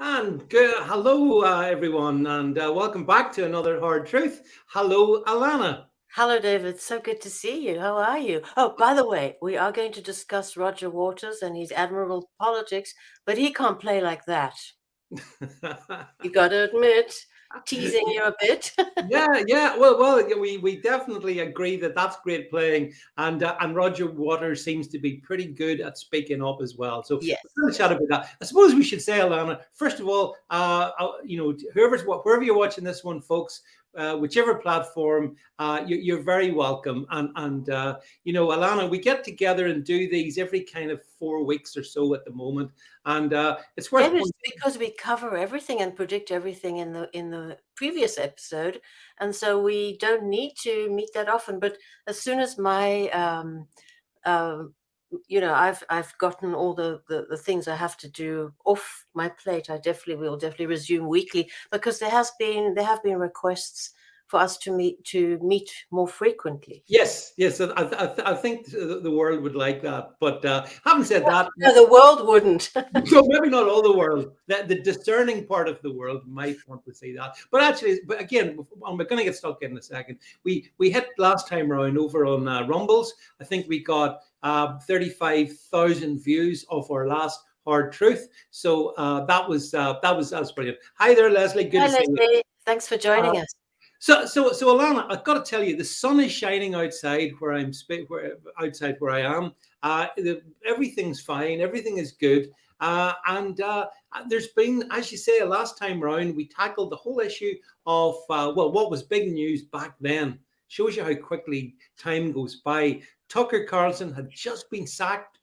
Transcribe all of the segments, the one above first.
And good, hello, everyone, and welcome back to another Hard Truth. Hello, Alana. Hello, David. So good to see you. How are you? Oh, by the way, we are going to discuss Roger Waters and his admirable politics, but he can't play like that. You got to admit, teasing you a bit. Yeah. Well, yeah, we definitely agree that that's great playing, and Roger Waters seems to be pretty good at speaking up as well. So Yes, we're going to yes. chat about that. I suppose we should say, Alana, first of all, wherever you're watching this one, folks. Whichever platform, you're very welcome. And Alana, we get together and do these every kind of 4 weeks or so at the moment, and it's worth David, it's pointing. because we cover everything and predict everything in the previous episode, and so we don't need to meet that often. But as soon as my I've gotten all the things I have to do off my plate. I will definitely resume weekly because there have been requests for us to meet more frequently. Yes. I think the world would like that. But having said that, No, the world wouldn't. so maybe not all the world. The discerning part of the world might want to see that. But actually, but again, I'm going to get stuck in a second. We hit last time around over on Rumbles. I think we got 35,000 views of our last Hard Truth. So that was brilliant. Hi there, Leslie. Good Hi, to see you. Leslie. Thanks for joining us. So Alana, I've got to tell you, the sun is shining outside outside where I am. Everything's fine, everything is good, and there's been, as you say, last time round we tackled the whole issue of what was big news back then. Shows you how quickly time goes by. Tucker Carlson had just been sacked,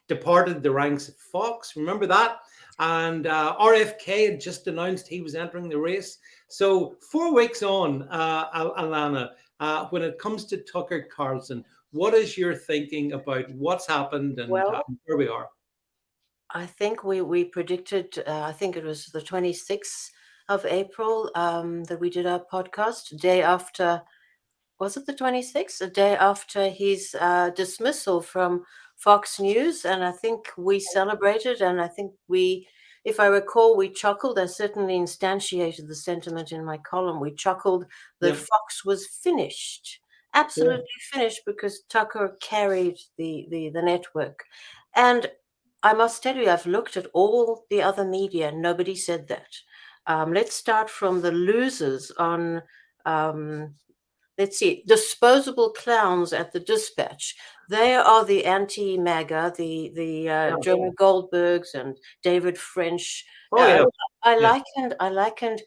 departed the ranks of Fox. Remember that? And RFK had just announced he was entering the race. So 4 weeks on, Alana, when it comes to Tucker Carlson, what is your thinking about what's happened and Well, where we are? I think we predicted. I think it was the 26th of April that we did our podcast. Day after, was it the 26th? A day after his dismissal from Fox News. And I think we celebrated, and I think if I recall, we chuckled. I certainly instantiated the sentiment in my column. We chuckled that Yeah. Fox was finished, absolutely finished, because Tucker carried the network. And I must tell you, I've looked at all the other media. Nobody said that. Let's start from the losers on. Let's see, disposable clowns at the Dispatch. They are the anti-MAGA, the Yeah. Jonah Goldbergs and David French. Oh yeah. I Yeah. likened.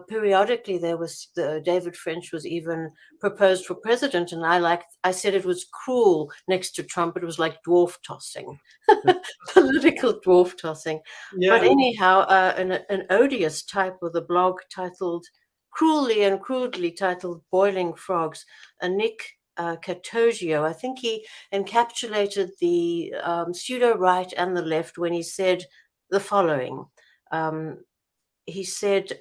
Periodically, David French was even proposed for president, and I said it was cruel next to Trump. It was like dwarf tossing, political dwarf tossing. But Yeah. anyhow, an odious type with a blog titled cruelly and crudely titled Boiling Frogs, Nick Catogio. I think he encapsulated the pseudo-right and the left when he said the following. He said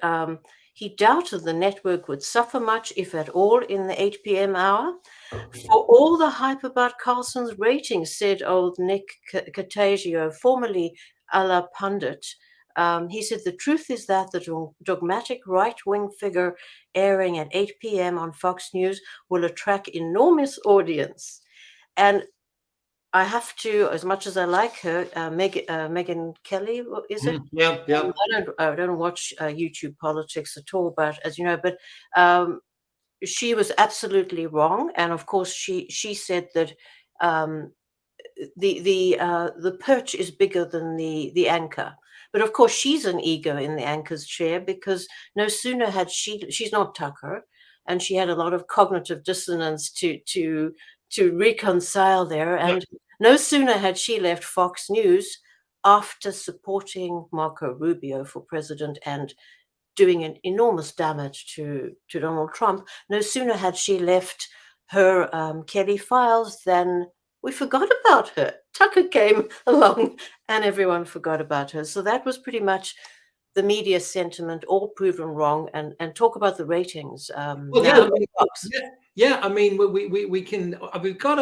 he doubted the network would suffer much, if at all, in the 8 p.m. hour. For all the hype about Carlson's ratings, said old Nick Catogio, formerly a la pundit, he said, the truth is that the dogmatic right-wing figure airing at 8 p.m. on Fox News will attract enormous audience. And I have to, as much as I like her, Megyn Kelly, is it? Yeah. I don't watch YouTube politics at all, but as you know, but she was absolutely wrong. And of course, she said that the perch is bigger than the anchor. But of course, she's an ego in the anchor's chair, because no sooner had she's not Tucker, and she had a lot of cognitive dissonance to reconcile there. And no sooner had she left Fox News after supporting Marco Rubio for president and doing an enormous damage to Donald Trump, no sooner had she left her Kelly files than we forgot about her. Tucker came along and everyone forgot about her. So that was pretty much the media sentiment, all proven wrong. And talk about the ratings. Well, Now, yeah, I mean, we can. We've got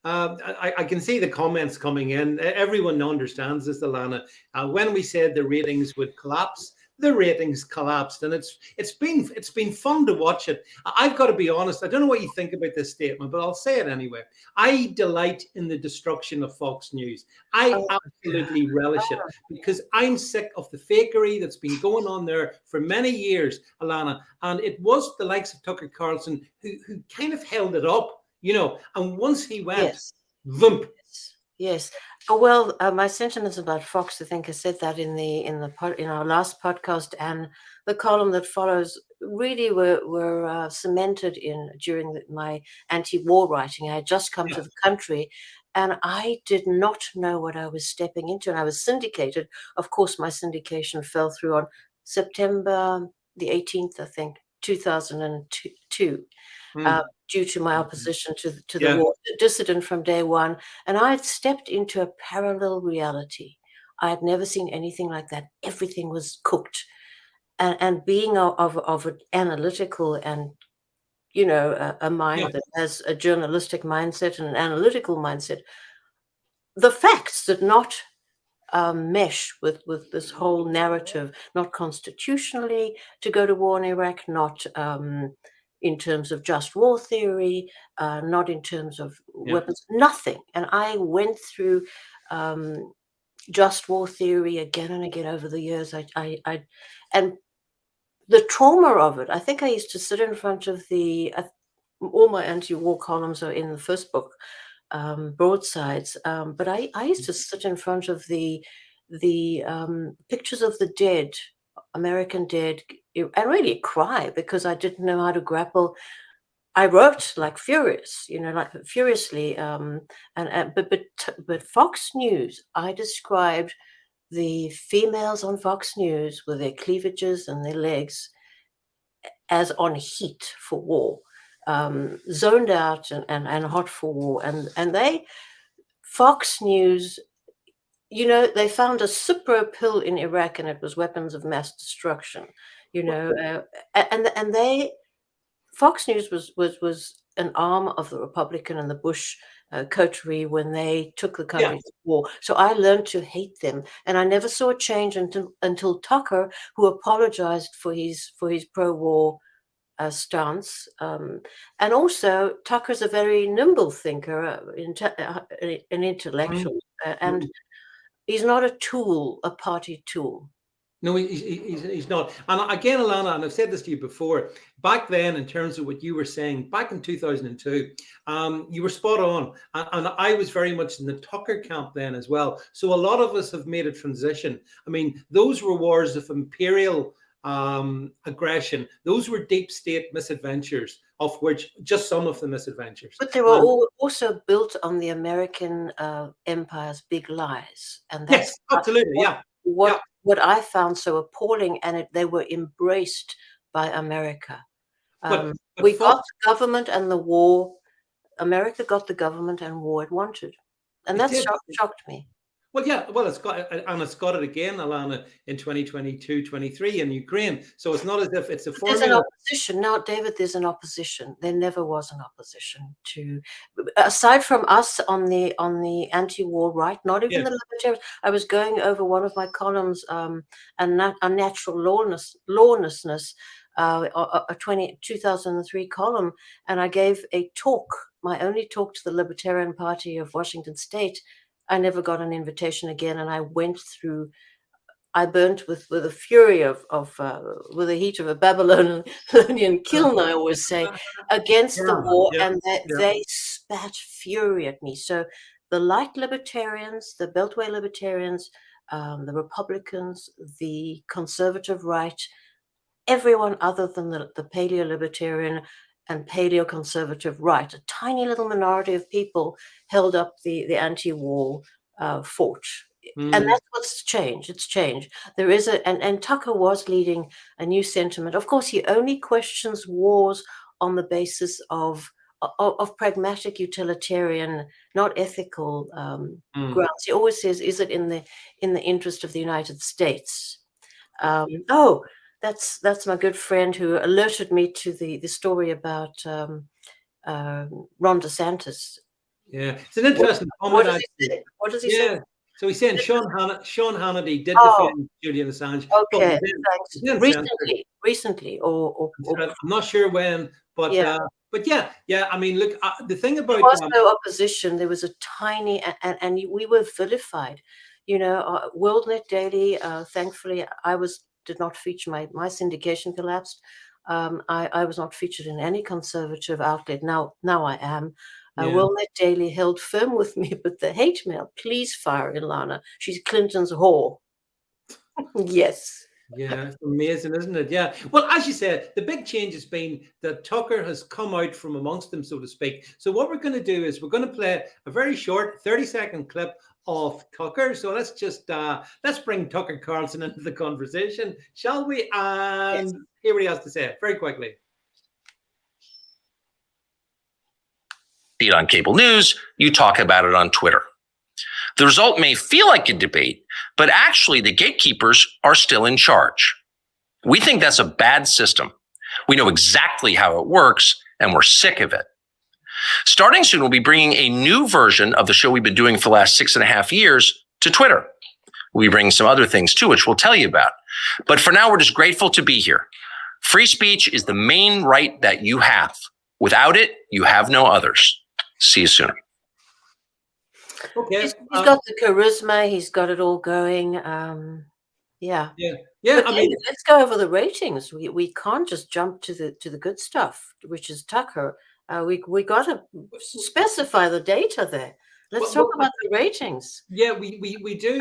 I can see the comments coming in. Everyone understands this, Alana. When we said the ratings would collapse, the ratings collapsed, and it's been fun to watch it. I've got to be honest. I don't know what you think about this statement, but I'll say it anyway. I delight in the destruction of Fox News. I Oh, absolutely relish it because I'm sick of the fakery that's been going on there for many years, Alana. And it was the likes of Tucker Carlson who kind of held it up, And once he went, yes. vump. Yes. Oh, well, my sentiments about Fox, I think I said that in our last podcast, and the column that follows really were cemented during my anti-war writing. I had just come to the country, and I did not know what I was stepping into, and I was syndicated. Of course, my syndication fell through on September the 18th, I think, 2002. Due to my opposition to the war, dissident from day one. And I had stepped into a parallel reality. I had never seen anything like that. Everything was cooked. And being of an analytical and, a mind that has a journalistic mindset and an analytical mindset, the facts did not mesh with this whole narrative, not constitutionally to go to war in Iraq, not in terms of just war theory, not in terms of weapons, nothing. And I went through just war theory again and again over the years. And the trauma of it, I think I used to sit in front of all my anti-war columns are in the first book, broadsides. But I used to sit in front of the pictures of the dead, American dead, and really cry because I didn't know how to grapple. I wrote like furious, like furiously. But Fox News, I described the females on Fox News with their cleavages and their legs as on heat for war. Zoned out and hot for war. And Fox News, they found a Cipro pill in Iraq and it was weapons of mass destruction, Fox News was an arm of the Republican and the Bush coterie when they took the country to war. So I learned to hate them, and I never saw a change until Tucker, who apologized for his pro-war stance. And also, Tucker's a very nimble thinker, an intellectual, and he's not a party tool. No, he's not. And again, Alana, and I've said this to you before, back then, in terms of what you were saying, back in 2002, you were spot on. And I was very much in the Tucker camp then as well. So a lot of us have made a transition. I mean, those were wars of imperial aggression. Those were deep state misadventures, of which just some of the misadventures. But they were also built on the American empire's big lies. And that's absolutely, what I found so appalling, and they were embraced by America. We got the government and the war. America got the government and war it wanted, and that shocked me. Well, it's got it again, Alana, in 2022-23 in Ukraine. So it's not as if it's a formula. There's an opposition now, David. There's an opposition. There never was an opposition aside from us on the anti-war right. Not even the libertarians. I was going over one of my columns, unnatural lawlessness, a 2003 column, and I gave a talk, my only talk to the Libertarian Party of Washington State. I never got an invitation again, and I burnt with the fury with the heat of a Babylonian kiln, I always say, against the war, and they spat fury at me. So the light libertarians, the Beltway libertarians, the Republicans, the conservative right, everyone other than the paleo-libertarian and paleo-conservative right, a tiny little minority of people held up the anti-war fort. And that's what's changed. It's changed. There is and Tucker was leading a new sentiment. Of course, he only questions wars on the basis of pragmatic utilitarian, not ethical grounds. He always says, is it in the interest of the United States? That's my good friend who alerted me to the story about Ron DeSantis. Yeah, it's an interesting What comment, does he actually. say? What does he say? Yeah. So he's saying Sean Hannity did Oh, defend Julian Assange, but okay. was Thanks. then censored. Recently, or I'm not sure when, but yeah. yeah. I mean, look, the thing There about was no opposition. There was a tiny, and we were vilified. WorldNet Daily. Thankfully, did not feature. My syndication collapsed. I was not featured in any conservative outlet. Now I am. yeah, WorldNet Daily held firm with me, but the hate mail. Please fire ILANA. She's Clinton's whore. Yes. yeah, it's amazing, isn't it? Yeah. Well, as you said, the big change has been that Tucker has come out from amongst them, so to speak. So what we're going to do is we're going to play a very short 30-second clip of Tucker. So let's bring Tucker Carlson into the conversation, shall we? And hear what he has to say very quickly. See it on cable news, you talk about it on Twitter. The result may feel like a debate, but actually the gatekeepers are still in charge. We think that's a bad system. We know exactly how it works, and we're sick of it. Starting soon, we'll be bringing a new version of the show we've been doing for the last 6.5 years to Twitter. We'll be bringing some other things too, which we'll tell you about. But for now, we're just grateful to be here. Free speech is the main right that you have. Without it, you have no others. See you soon. Okay. He's got the charisma. He's got it all going. Yeah. But I mean, let's go over the ratings. We can't just jump to the good stuff, which is Tucker. We got to specify the data there. Let's talk about the ratings. Yeah, we do.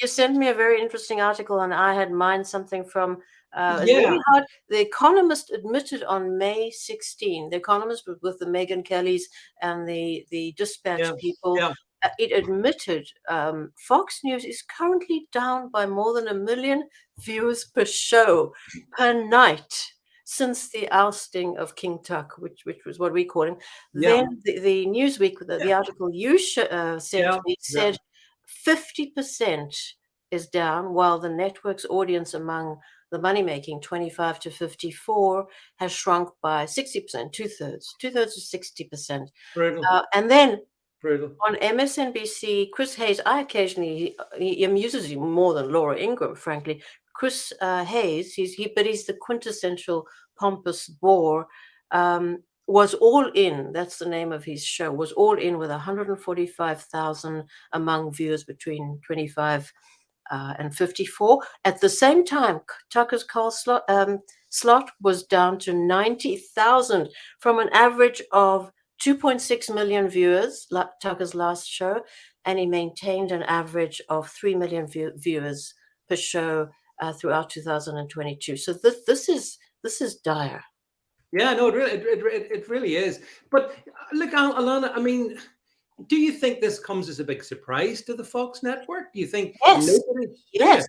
You sent me a very interesting article, and I had mined something from. Really hard. The Economist admitted on May 16. The Economist with the Megyn Kellys and the Dispatch people. Yeah. It admitted Fox News is currently down by more than 1 million viewers per show per night since the ousting of King Tut, which was what we call him. Yeah. Then the Newsweek, the article you sent me said 50% is down, while the network's audience among the money-making 25 to 54 has shrunk by 60%, two-thirds to 60%. And then on MSNBC, Chris Hayes, he amuses you more than Laura Ingraham, frankly. Chris Hayes, he's the quintessential pompous bore, was all in. That's the name of his show. Was all in with 145,000 among viewers between 25 and 54. At the same time, Tucker's Carl slot was down to 90,000 from an average of 2.6 million viewers, Tucker's last show, and he maintained an average of 3 million viewers per show throughout 2022. So this is dire. Yeah, no, it really is. But look, ILANA, I mean, do you think this comes as a big surprise to the Fox network? Do you think yes? Yes.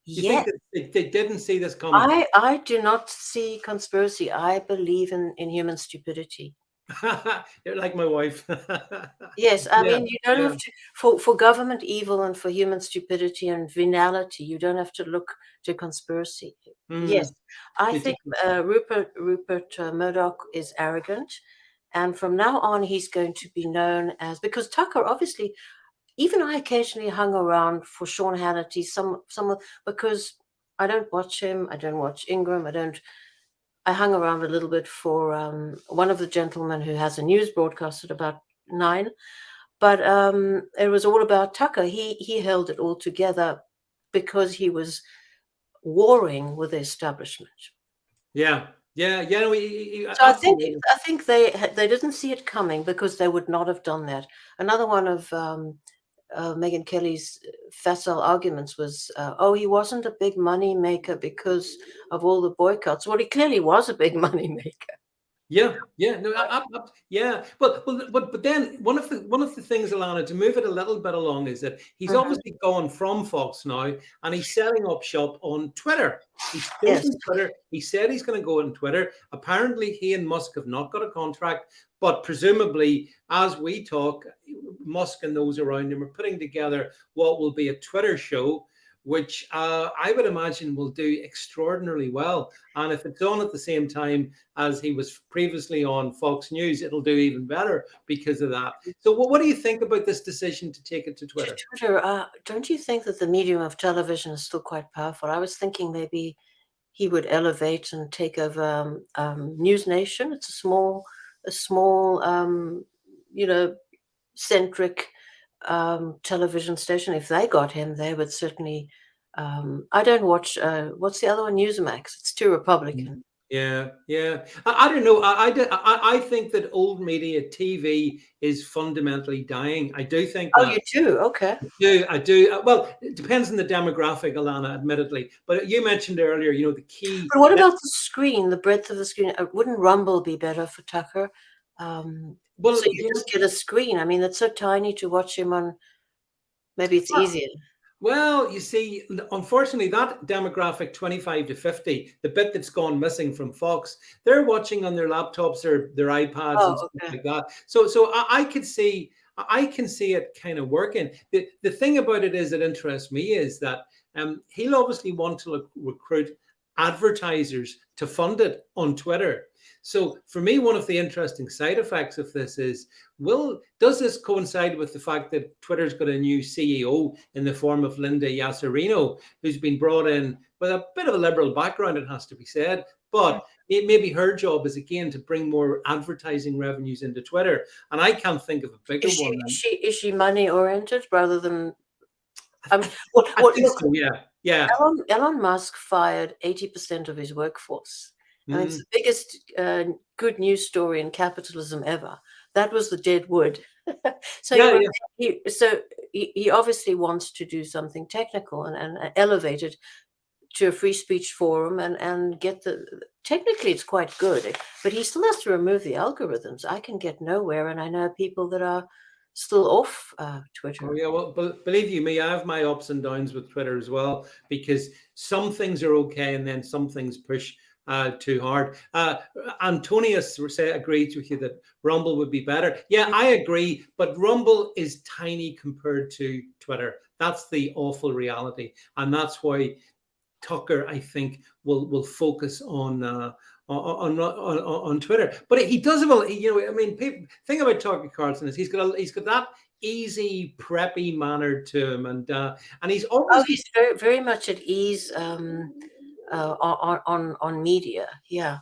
You think that they didn't see this coming? I do not see conspiracy. I believe in human stupidity. You're like my wife. Yes, I mean, you don't have to, for government evil and for human stupidity and venality, you don't have to look to conspiracy. Yes, I think Rupert Murdoch is arrogant. And from now on, he's going to be known as, because Tucker, obviously, even I occasionally hung around for Sean Hannity, because I don't watch him, I don't watch Ingram, I hung around a little bit for one of the gentlemen who has a news broadcast at about 9, but it was all about Tucker. He held it all together because he was warring with the establishment. Yeah. No, so I think they didn't see it coming, because they would not have done that. Another one of Megyn Kelly's facile arguments was, he wasn't a big money maker because of all the boycotts. Well, he clearly was a big money maker. Yeah. But then one of the things, ILANA, to move it a little bit along, is that he's obviously gone from Fox now, and he's setting up shop on Twitter. He's chosen Twitter. He said he's going to go on Twitter. Apparently, he and Musk have not got a contract, but presumably, as we talk, Musk and those around him are putting together what will be a Twitter show, which I would imagine will do extraordinarily well. And if it's on at the same time as he was previously on Fox News, it'll do even better because of that. So what do you think about this decision to take it to Twitter? Don't you think that the medium of television is still quite powerful? I was thinking maybe he would elevate and take over News Nation. It's a small, centric television station. If they got him, they would certainly. I don't watch. What's the other one? Newsmax. It's too Republican. Yeah. I don't know. I think that old media TV is fundamentally dying. I do think. Oh, you do? Okay. I do. Well, it depends on the demographic, Ilana, admittedly. But you mentioned earlier, the key. But what about the screen? The breadth of the screen? Wouldn't Rumble be better for Tucker? Well, so you just get a screen. I mean, it's so tiny to watch him on. Maybe it's easier. Well, you see, unfortunately, that demographic 25 to 50, the bit that's gone missing from Fox, they're watching on their laptops or their iPads and stuff like that. So I can see it kind of working. The thing about it is that interests me is that he'll obviously want to recruit advertisers to fund it on Twitter. So for me, one of the interesting side effects of this is, does this coincide with the fact that Twitter's got a new CEO in the form of Linda Yasserino, who's been brought in with a bit of a liberal background, it has to be said, but maybe her job is again to bring more advertising revenues into Twitter. And I can't think of a bigger one. Is she money oriented rather than? I think so, yeah. Elon Musk fired 80% of his workforce. And it's the biggest good news story in capitalism ever. That was the dead wood. So he obviously wants to do something technical and elevate it to a free speech forum and get technically it's quite good, but he still has to remove the algorithms. I can get nowhere, and I know people that are still off Twitter. Oh, yeah, well, believe you me, I have my ups and downs with Twitter as well, because some things are okay and then some things push too hard. Antonius agrees with you that Rumble would be better. Yeah, I agree, but Rumble is tiny compared to Twitter. That's the awful reality, and that's why Tucker, I think, will focus on Twitter. But he does have people think about Tucker Carlson is he's got that easy, preppy manner to him, and he's always he's very, very much at ease on media. Yeah.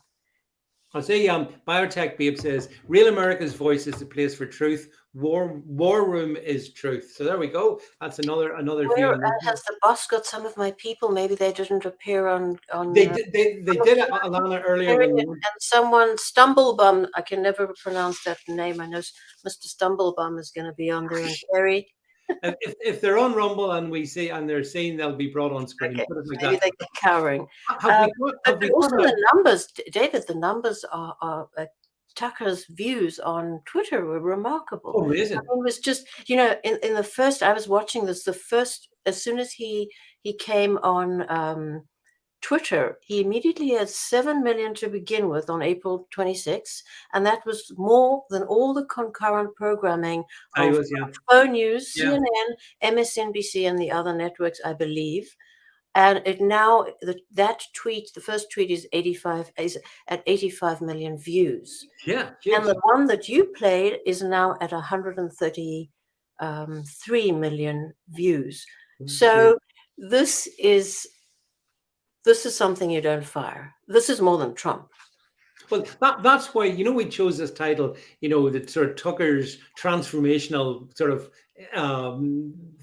I'll say Biotech Babe says Real America's Voice is the place for truth. War Room is truth. So there we go. That's another view. Has the boss got some of my people? Maybe they didn't appear on they did Ilana earlier. And someone Stumblebum, I can never pronounce that name. I know Mr. Stumblebum is going to be on there, and Kerry. If they're on Rumble and we see and they're seen, they'll be brought on screen. Okay. Maybe they get cowering. But also the numbers, David. The numbers are Tucker's views on Twitter were remarkable. Oh, amazing! It was just in the first. I was watching this. The first, as soon as he came on Twitter, he immediately had 7 million to begin with on April 26th, and that was more than all the concurrent programming of Phone News, CNN, MSNBC, and the other networks, I believe. And it now that tweet, the first tweet is at 85 million views. Yeah, and the one that you played is now at 133 million views. So this is something you don't fire. This is more than Trump. Well, that's why, we chose this title, the sort of Tucker's transformational sort of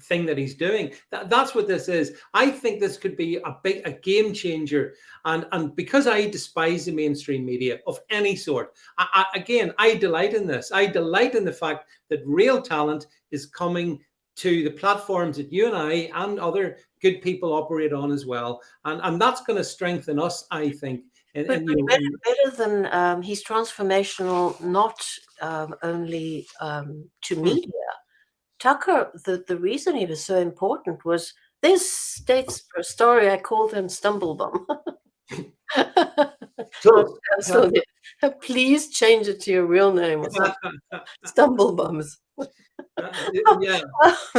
thing that he's doing. That's what this is. I think this could be a game changer. And because I despise the mainstream media of any sort, I delight in this. I delight in the fact that real talent is coming to the platforms that you and I and other good people operate on as well. And that's going to strengthen us, I think. Better than he's transformational, not only to media. Tucker, the reason he was so important was this states a story. I called him Stumblebum. Please change it to your real name or something. Stumblebums. Yeah.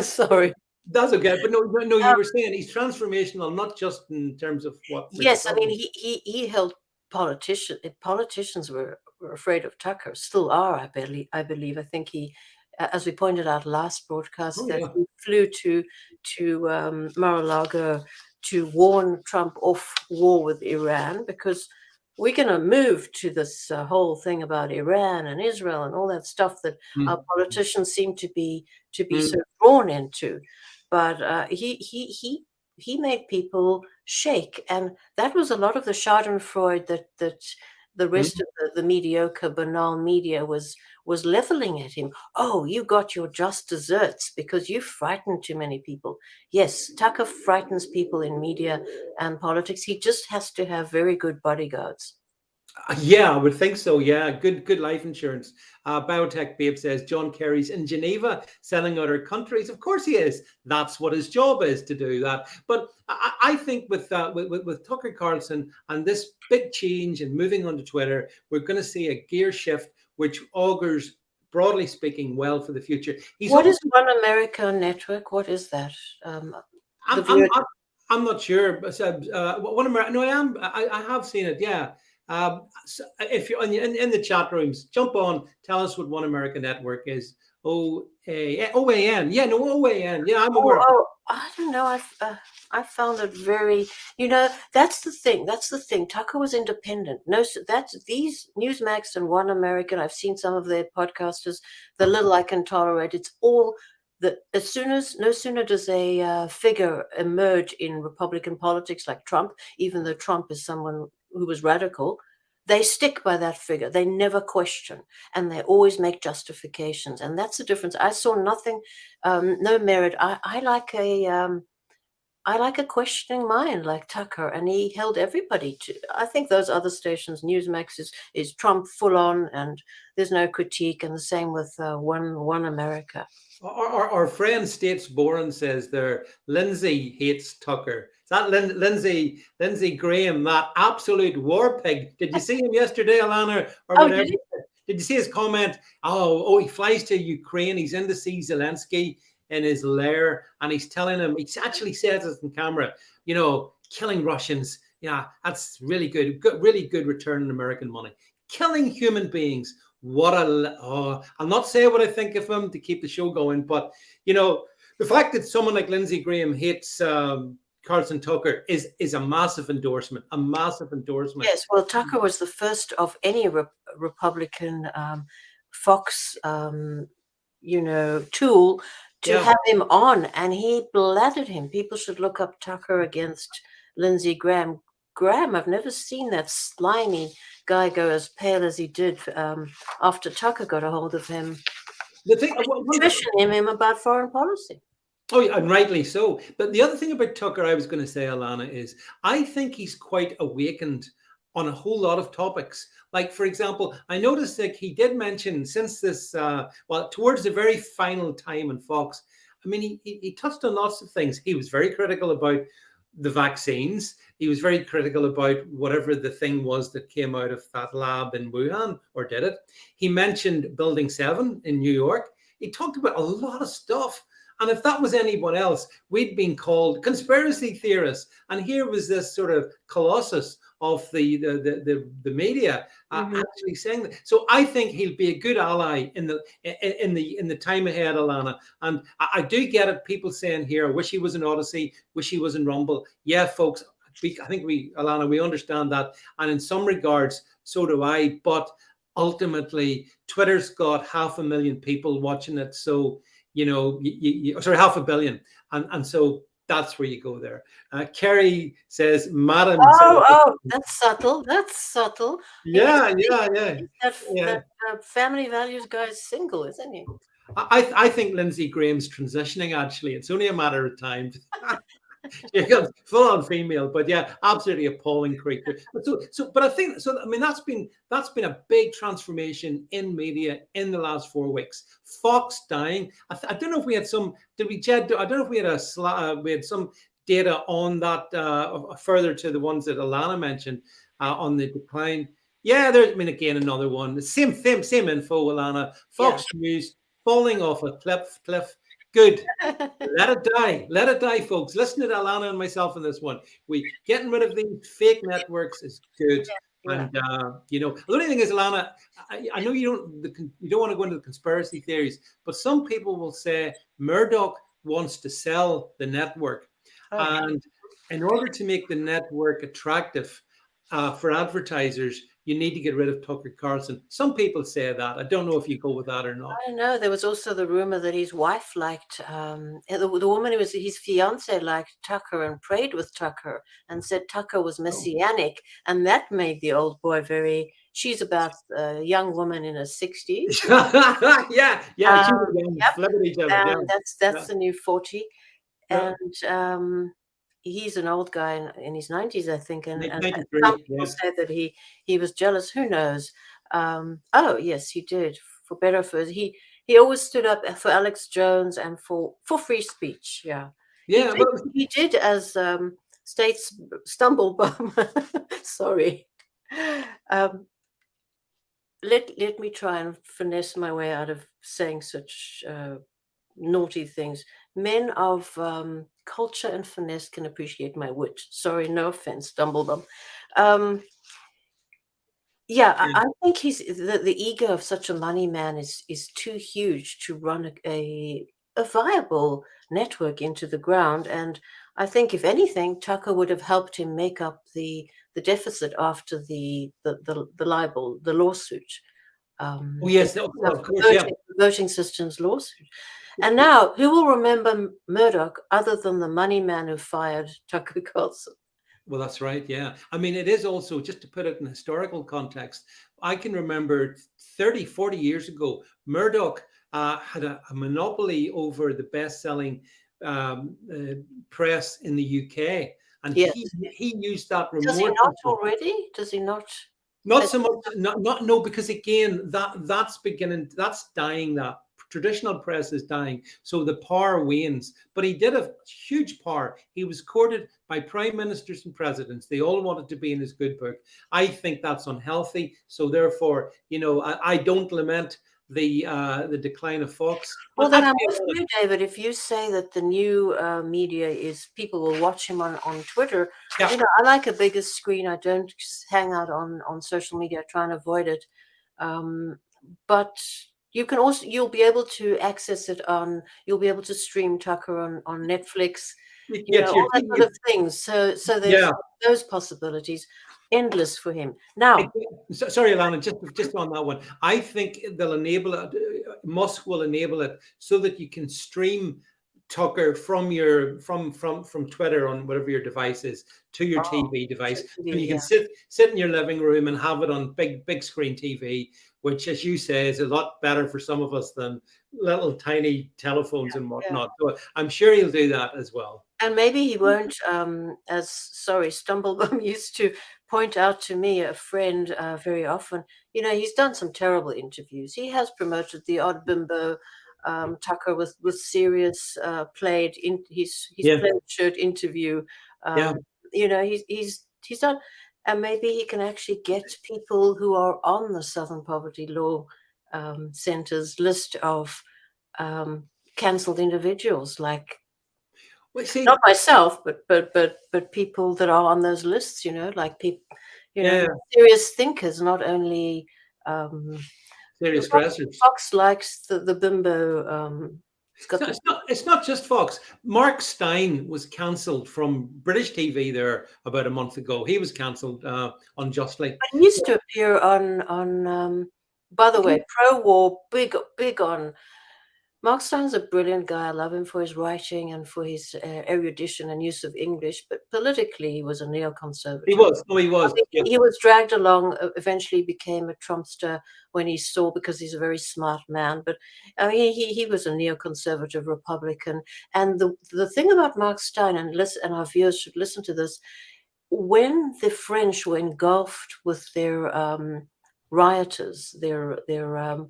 Sorry. That's okay. But no, you were saying he's transformational, not just in terms of what. Yes, I mean he held politicians were afraid of Tucker, still are, I believe. I think he, as we pointed out last broadcast, that he flew to Mar-a-Lago to warn Trump off war with Iran, because we're going to move to this whole thing about Iran and Israel and all that stuff that our politicians seem to be so drawn into. But he made people shake, and that was a lot of the Schadenfreude that the rest of the mediocre, banal media was leveling at him. Oh, you got your just desserts because you frightened too many people. Yes, Tucker frightens people in media and politics. He just has to have very good bodyguards. Yeah, I would think so. Yeah, good life insurance. Biotech Babe says John Kerry's in Geneva selling other countries. Of course he is. That's what his job is, to do that. But I think with Tucker Carlson and this big change and moving onto Twitter, we're going to see a gear shift, which augurs, broadly speaking, well for the future. What is One America Network? What is that? I'm not sure. One America. No, I have seen it. Yeah. So if you're in the chat rooms, jump on, tell us what One America Network is. OAN. Yeah, no, OAN. Yeah, I'm aware. I don't know. I found it very, that's the thing. Tucker was independent. No, that's these Newsmax and One American. I've seen some of their podcasters. The little I can tolerate. It's all that. No sooner does a figure emerge in Republican politics like Trump, even though Trump is someone who was radical, they stick by that figure. They never question, and they always make justifications. And that's the difference. I saw nothing, no merit. I like a questioning mind like Tucker, and he held everybody to. I think those other stations, Newsmax is Trump full on, and there's no critique. And the same with One America. Our friend States Boren says there, Lindsay hates Tucker. Is that Lindsay Graham, that absolute war pig? Did you see him yesterday, Ilana, or whatever? Did you see his comment? Oh, he flies to Ukraine. He's in to see Zelensky in his lair, and he's telling him, he actually says it on camera, killing Russians. Yeah, that's really good. Really good return on American money. Killing human beings. I'll not say what I think of him to keep the show going, but the fact that someone like Lindsey Graham hates Carlson Tucker is a massive endorsement. A massive endorsement. Yes, well, Tucker was the first of any Republican Fox, tool to have him on, and he blatted him. People should look up Tucker against Lindsey Graham. I've never seen that slimy guy go as pale as he did after Tucker got a hold of him. The thing, questioning him about foreign policy. Oh, yeah, and rightly so. But the other thing about Tucker I was going to say, Ilana, is I think he's quite awakened on a whole lot of topics. Like, for example, I noticed that he did mention since this, towards the very final time in Fox, I mean, he touched on lots of things. He was very critical about the vaccines. He was very critical about whatever the thing was that came out of that lab in Wuhan, or did it. He mentioned Building 7 in New York. He talked about a lot of stuff. And if that was anyone else, we'd been called conspiracy theorists. And here was this sort of colossus of the media actually saying that. So I think he'll be a good ally in the time ahead, Ilana. And I do get it. People saying here, I wish he was in Odyssey, wish he was in Rumble. Yeah, folks. I think Ilana, we understand that. And in some regards, so do I. But ultimately, Twitter's got 500,000 people watching it. So, sorry, 500 million. And so that's where you go there. Kerry says, Madam. Oh, that's subtle. Yeah. That family values guy is single, isn't he? I think Lindsey Graham's transitioning, actually. It's only a matter of time. She comes full on female, but yeah, absolutely appalling creature. But I think so. I mean, that's been a big transformation in media in the last 4 weeks. Fox dying. I don't know if we had some. Did we, Jed? I don't know if we had some data on that further to the ones that Ilana mentioned on the decline. Yeah, there's. I mean, again, another one. Same info, Ilana. Fox News falling off a cliff. good. Let it die. Let it die, folks. Listen to Alana and myself in this one. We getting rid of these fake networks is good. Yeah. And the only thing is, Alana, I know you don't want to go into the conspiracy theories, but some people will say Murdoch wants to sell the network, and in order to make the network attractive for advertisers, you need to get rid of Tucker Carlson. Some people say that. I don't know if you go with that or not. I don't know. There was also the rumor that his wife liked, the woman who was his fiance liked Tucker and prayed with Tucker and said Tucker was messianic. And that made the old boy she's about a young woman in her 60s. yeah. And that's the new 40. And he's an old guy in his 90s, I think. And some people say that he was jealous. Who knows? Oh, yes, he did. For better or for worse. He always stood up for Alex Jones and for free speech. Yeah. He did as states stumble bum. Sorry. Let me try and finesse my way out of saying such naughty things. Men of culture and finesse can appreciate my wit. Sorry, no offense, Stumblebum. I think the ego of such a money man is too huge to run a viable network into the ground. And I think, if anything, Tucker would have helped him make up the deficit after the libel, the lawsuit. Voting systems lawsuit. And now, who will remember Murdoch other than the money man who fired Tucker Carlson? Well, that's right. Yeah. I mean, it is also, just to put it in historical context, I can remember 30, 40 years ago, Murdoch had a monopoly over the best-selling press in the UK. And he used that remote. Does he not already? Does he not? Not so much. No, because again, that's dying. That traditional press is dying, so the power wanes. But he did have huge power. He was courted by prime ministers and presidents. They all wanted to be in his good book. I think that's unhealthy. So therefore, I don't lament the decline of Fox. Well, then I'm with you, David. If you say that the new media is people will watch him on Twitter, I like a bigger screen. I don't hang out on social media. I try and avoid it. But you can also, you'll be able to access it you'll be able to stream Tucker on Netflix, all that sort of things. So there's those possibilities. Endless for him. Now, sorry, Alana, just on that one, I think they'll enable it. Musk will enable it so that you can stream Tucker from Twitter on whatever your device is to your TV device. And you can sit in your living room and have it on big screen TV, which, as you say, is a lot better for some of us than little tiny telephones and whatnot. So I'm sure he'll do that as well. And maybe he won't, Stumblebum used to point out to me, a friend, very often, he's done some terrible interviews. He has promoted the odd bimbo Tucker with serious played in his plaid shirt interview. He's done, and maybe he can actually get people who are on the Southern Poverty Law Center's list of cancelled individuals, like. Not myself, but people that are on those lists, like people, serious thinkers, not only serious pressers. Fox likes the bimbo. It's not just Fox. Mark Steyn was cancelled from British TV there about a month ago. He was cancelled unjustly. But he used to appear on. By the way, pro-war, big on. Mark Steyn's a brilliant guy. I love him for his writing and for his erudition and use of English. But politically, he was a neoconservative. He was. He was dragged along. Eventually, became a Trumpster when he saw, because he's a very smart man. But he was a neoconservative Republican. And the thing about Mark Steyn, and our viewers should listen to this, when the French were engulfed with their rioters, their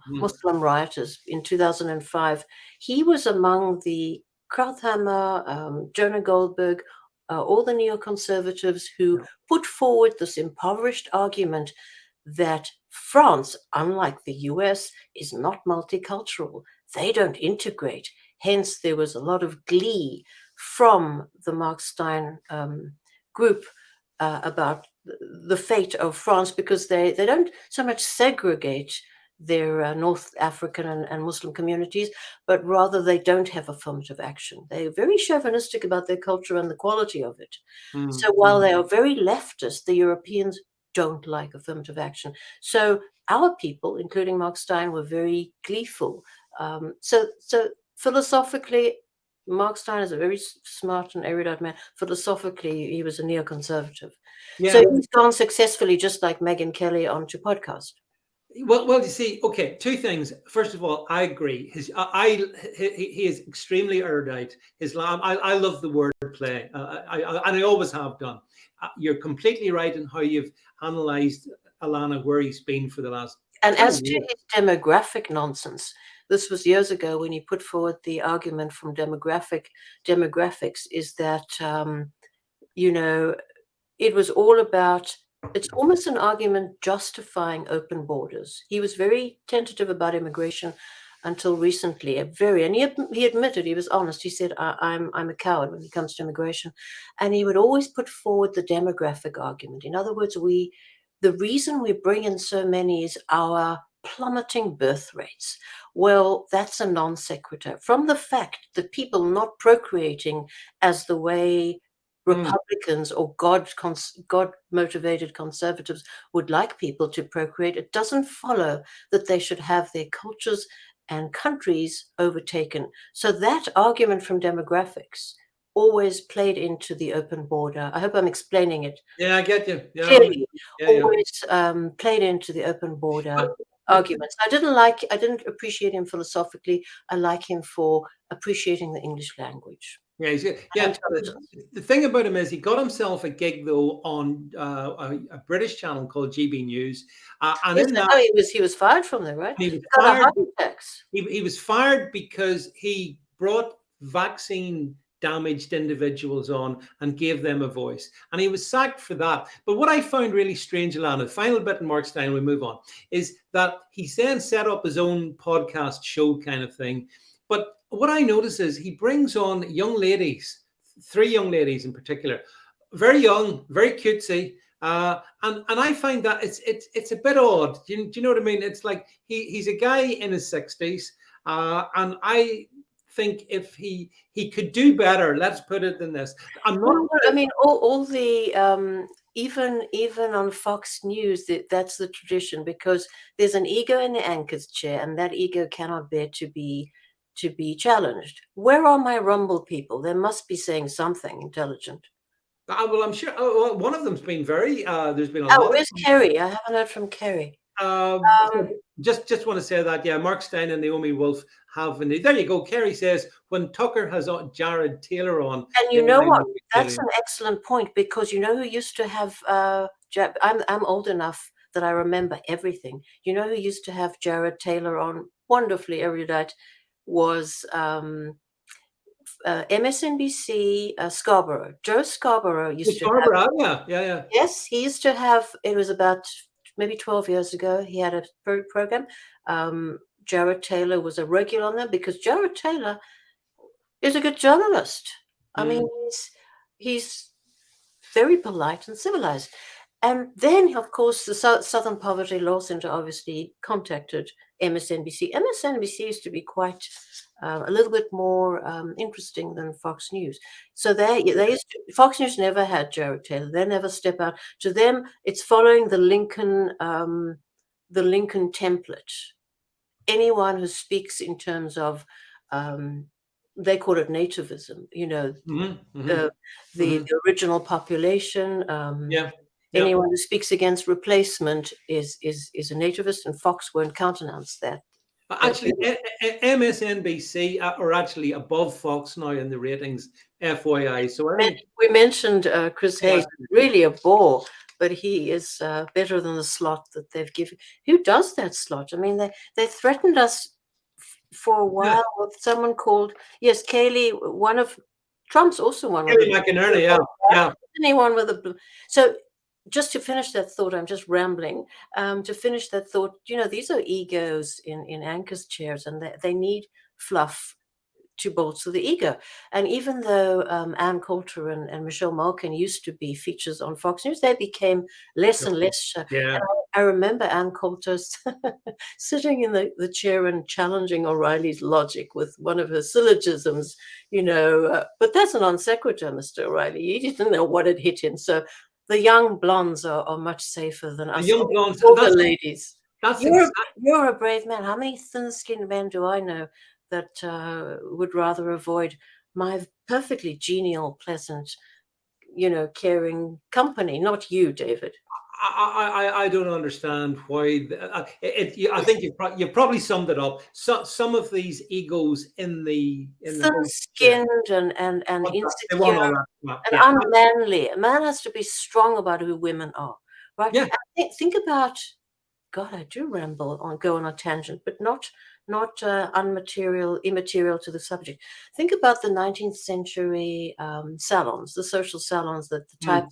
Muslim rioters in 2005, he was among the Krauthammer, Jonah Goldberg, all the neoconservatives who put forward this impoverished argument that France, unlike the US, is not multicultural. They don't integrate. Hence, there was a lot of glee from the Mark Steyn group about the fate of France, because they don't so much segregate their North African and Muslim communities, but rather they don't have affirmative action. They're very chauvinistic about their culture and the quality of it. So while they are very leftist, the Europeans don't like affirmative action. So our people, including Mark Steyn, were very gleeful. So philosophically, Mark Steyn is a very smart and erudite man. Philosophically, he was a neoconservative. Yeah. So he's gone successfully, just like Megyn Kelly, onto podcast. Well, you see, okay, two things. First of all, I agree. He is extremely erudite. I love the wordplay, and I always have done. You're completely right in how you've analysed ILANA, where he's been for the last. And as to his demographic nonsense, this was years ago when he put forward the argument from demographics, is that it was all about. It's almost an argument justifying open borders. He was very tentative about immigration until recently. And he admitted, he was honest. He said, "I'm a coward when it comes to immigration," and he would always put forward the demographic argument. In other words, the reason we bring in so many is our plummeting birth rates. Well, that's a non sequitur from the fact that people not procreating as the way Republicans or God-motivated conservatives would like people to procreate. It doesn't follow that they should have their cultures and countries overtaken. So that argument from demographics always played into the open border. I hope I'm explaining it. Yeah, I get you. Yeah, clearly, always played into the open border arguments. I didn't appreciate him philosophically. I like him for appreciating the English language. Yeah, the thing about him is he got himself a gig though on a British channel called GB News, and he was fired from there, right? He was fired because he brought vaccine damaged individuals on and gave them a voice, and he was sacked for that. But what I found really strange, ILANA, the final bit in Mark Steyn, we move on, is that he then set up his own podcast show kind of thing. But what I notice is he brings on young ladies, 3 young ladies in particular, very young, very cutesy, and I find that it's a bit odd. Do you know what I mean? It's like he's a guy in his 60s, and I think if he could do better, let's put it than this. I mean, all the even on Fox News, that's the tradition, because there's an ego in the anchor's chair, and that ego cannot bear to be challenged. Where are my Rumble people? They must be saying something intelligent. Well, I'm sure. One of them's been very. There's been a lot. Where's Kerry? I haven't heard from Kerry. Just want to say that, yeah, Mark Steyn and Naomi Wolf have. There you go. Kerry says when Tucker has Jared Taylor on. And you know what? That's an excellent point, because you know who used to have. I'm old enough that I remember everything. You know who used to have Jared Taylor on? Wonderfully erudite. Was MSNBC Scarborough. Joe Scarborough used to have. Yeah. Yes, he used to have. It was about maybe 12 years ago. He had a program. Jared Taylor was a regular on there, because Jared Taylor is a good journalist. I mean, he's very polite and civilized. And then, of course, the Southern Poverty Law Center obviously contacted MSNBC. MSNBC used to be quite a little bit more interesting than Fox News. So Fox News never had Jared Taylor. They never step out. To them, it's following the Lincoln template. Anyone who speaks in terms of they call it nativism. You know, the original population. Anyone who speaks against replacement is a nativist, and Fox won't countenance that. Actually, MSNBC are actually above Fox now in the ratings, FYI. So we mentioned Chris Hayes, really a bore, but he is better than the slot that they've given. Who does that slot? I mean, they threatened us for a while with someone called, yes, Kayleigh, one of Trump's also one. Kayleigh McInerney, yeah. Anyone with a so. Just to finish that thought, I'm just rambling. To finish that thought, you know, these are egos in anchors' chairs, and they need fluff. to bolster the ego. And even though Ann Coulter and Michelle Malkin used to be features on Fox News, they became less and less. Yeah. And I remember Ann Coulter sitting in the chair and challenging O'Reilly's logic with one of her syllogisms, but that's a non sequitur, Mr. O'Reilly. He didn't know what had hit him. So the young blondes are much safer than us. The young blondes, older ladies. That's You're a brave man. How many thin-skinned men do I know that would rather avoid my perfectly genial, pleasant, caring company? Not you, David. I don't understand why. I think you probably summed it up. So, some of these egos in the thin-skinned and insecure and unmanly. A man has to be strong about who women are, right? Yeah. Think about. God, I do ramble go on a tangent, but not immaterial to the subject. Think about the 19th century salons, the social salons that the type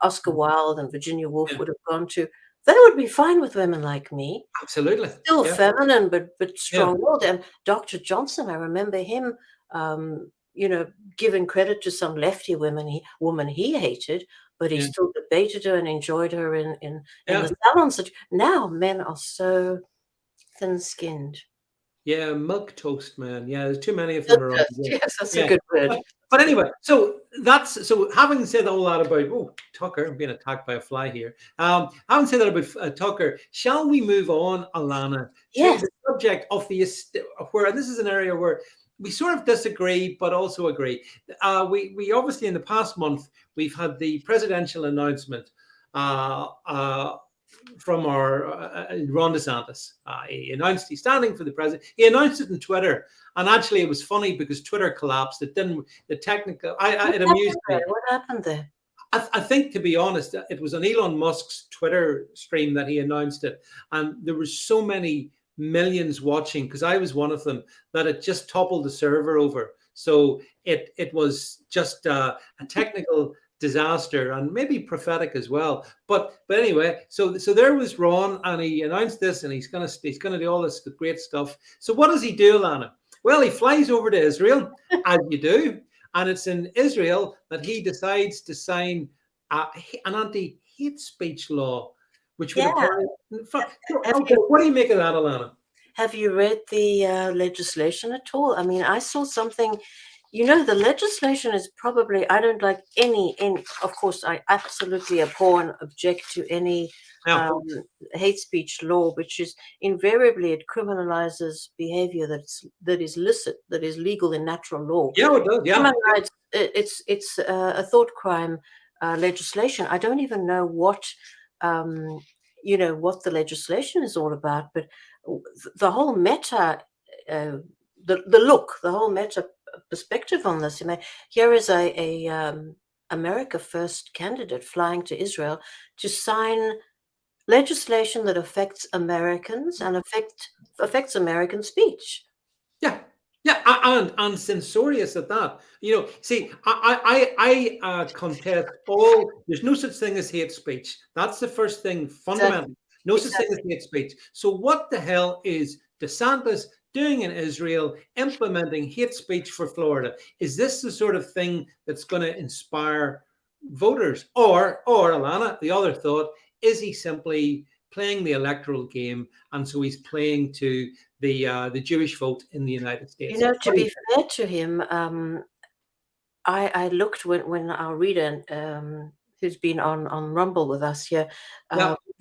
Oscar Wilde and Virginia Woolf would have gone to. They would be fine with women like me. Absolutely. Still feminine, but strong-willed. And Dr. Johnson, I remember him, giving credit to some lefty woman he hated, but he still debated her and enjoyed her in the salons. Now men are so thin-skinned. Yeah, milk toast, man. Yeah, there's too many of them around. Yes, that's a good word. But anyway, so having said all that about Tucker, I'm being attacked by a fly here. Having said that about Tucker, shall we move on, Alana, to the subject of where this is an area where we sort of disagree, but also agree. We obviously in the past month we've had the presidential announcement from our Ron DeSantis. He announced he's standing for the president. He announced it on Twitter, and actually it was funny because Twitter collapsed. It didn't. The technical. It amused me. What happened there? I think, to be honest, it was on Elon Musk's Twitter stream that he announced it, and there were so many millions watching, because I was one of them, that it just toppled the server over. So it was just a technical disaster, and maybe prophetic as well. But anyway, so there was Ron, and he announced this, and he's gonna do all this great stuff. So what does he do, Lana? Well, he flies over to Israel, as you do, and it's in Israel that he decides to sign an anti-hate speech law, which would apply. What do you make of that, Alana? Have you read the legislation at all? I mean, I saw something. The legislation is probably, I don't like any, of course, I absolutely abhor and object to any hate speech law, which is invariably, it criminalizes behavior that is licit, that is legal in natural law. Yeah, it does. Yeah. Human rights, it's a thought crime legislation. I don't even know what the legislation is all about, but the whole meta, the whole meta perspective on this. Here is a America First candidate flying to Israel to sign legislation that affects Americans and affects American speech. And censorious at that. See, I contest all. There's no such thing as hate speech. That's the first thing, fundamentally. No such thing as hate speech. So what the hell is DeSantis doing in Israel, implementing hate speech for Florida? Is this the sort of thing that's going to inspire voters? Or Alana, the other thought, is he simply playing the electoral game, and so he's playing to the Jewish vote in the United States? To be fair to him, I looked when our reader, who's been on Rumble with us here,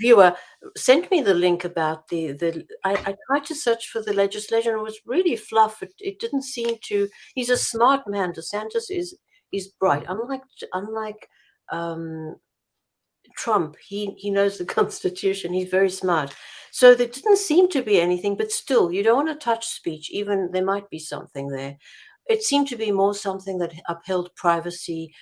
viewer, sent me the link about I tried to search for the legislation. It was really fluff. It didn't seem to. He's a smart man. DeSantis is bright. Unlike Trump, he knows the Constitution. He's very smart. So there didn't seem to be anything, but still, you don't want to touch speech. Even there might be something there. It seemed to be more something that upheld privacy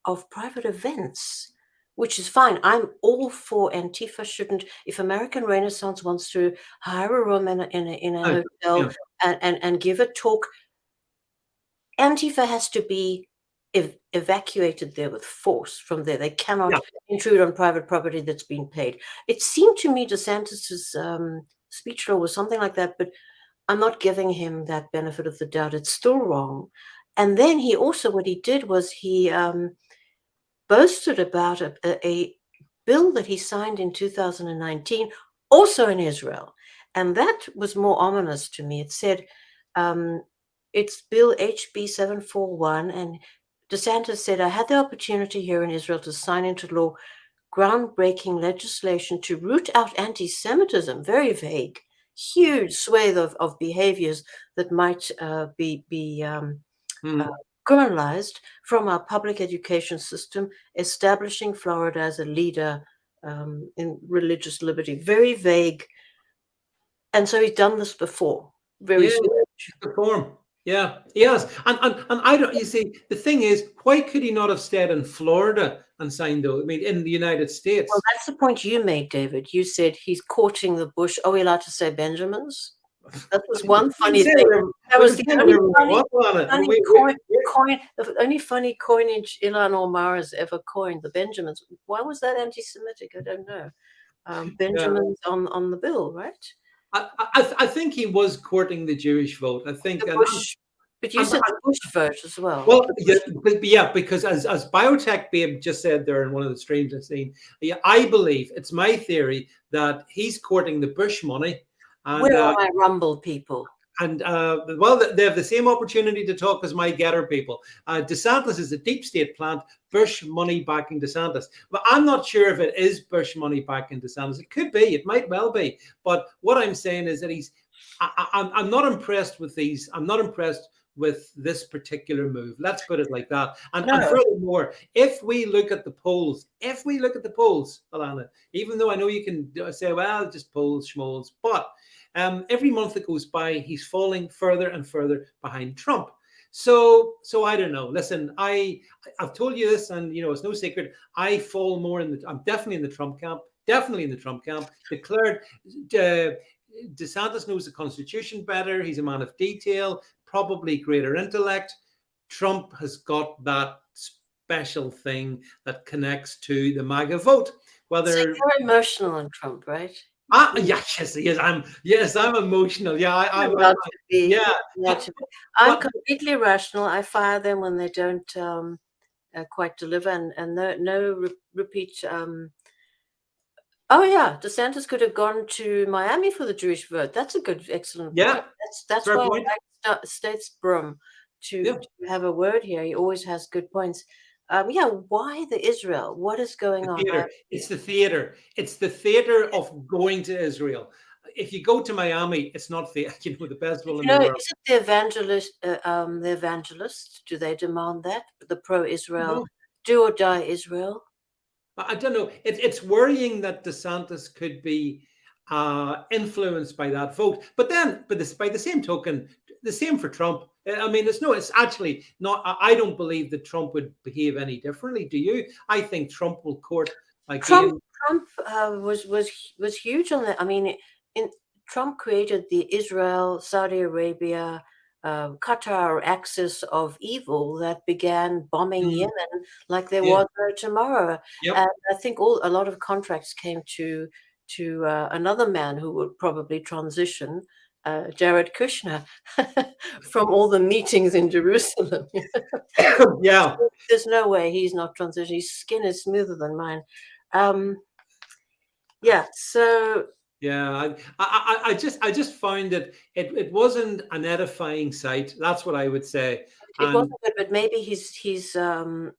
of private events, which is fine. I'm all for Antifa shouldn't. If American Renaissance wants to hire a room in a hotel and give a talk, Antifa has to be evacuated there with force from there. They cannot intrude on private property that's been paid. It seemed to me DeSantis's speech law was something like that, but I'm not giving him that benefit of the doubt. It's still wrong. And then he also, what he did was he boasted about a bill that he signed in 2019, also in Israel. And that was more ominous to me. It said, it's Bill HB 741. And DeSantis said, I had the opportunity here in Israel to sign into law groundbreaking legislation to root out anti-Semitism, very vague, huge swathe of behaviors that might be criminalized from our public education system, establishing Florida as a leader in religious liberty. Very vague. And so he's done this before. Very Perform. Yeah, yes. And I don't, you see, the thing is, why could he not have stayed in Florida and signed those? I mean, in the United States. Well, that's the point you made, David. You said he's courting the Bush. Are we allowed to say Benjamins? That was one funny thing. That was the only funny coinage Ilhan Omar has ever coined, the Benjamins. Why was that anti-Semitic? I don't know. Benjamins on the bill, right? I think he was courting the Jewish vote. I think, but you said the Bush vote as well. Well, yeah, because as Biotech Babe just said there in one of the streams I've seen, I believe, it's my theory, that he's courting the Bush money. And, where are my Rumble people? And well, they have the same opportunity to talk as my Getter people. DeSantis is a deep state plant, Bush money backing DeSantis. But I'm not sure if it is Bush money backing DeSantis. It could be. It might well be. But what I'm saying is that I'm not impressed with these. I'm not impressed with this particular move. Let's put it like that. And furthermore, if we look at the polls, Ilana, even though I know you can say, well, just polls, schmoles, but every month that goes by, he's falling further and further behind Trump. So I don't know. Listen, I've told you this, and it's no secret. I fall more I'm definitely in the Trump camp. Declared. DeSantis knows the Constitution better. He's a man of detail, probably greater intellect. Trump has got that special thing that connects to the MAGA vote. So you're emotional on Trump, right? Yes, I'm emotional. Yeah, I'm completely rational. I fire them when they don't quite deliver, and no repeat. Oh yeah, DeSantis could have gone to Miami for the Jewish vote. That's a good, excellent point. That's why I like States Brum to have a word here. He always has good points. Why the Israel? What is going on? It's the theater. It's the theater of going to Israel. If you go to Miami, it's not the best will in the world. Is it the evangelists? Do they demand that? The pro-Israel, do or die Israel? I don't know. It's worrying that DeSantis could be influenced by that vote. But by the same token, the same for Trump. I mean, it's actually not. I don't believe that Trump would behave any differently. Do you? I think Trump will court Trump was huge on that. I mean, Trump created the Israel, Saudi Arabia, Qatar axis of evil that began bombing Yemen like there was no tomorrow. Yep. And I think a lot of contracts came to another man who would probably transition, Jared Kushner, from all the meetings in Jerusalem. Yeah. There's no way he's not transitioning. His skin is smoother than mine. So yeah, I just found that it wasn't an edifying sight. That's what I would say. It wasn't good, but maybe he's I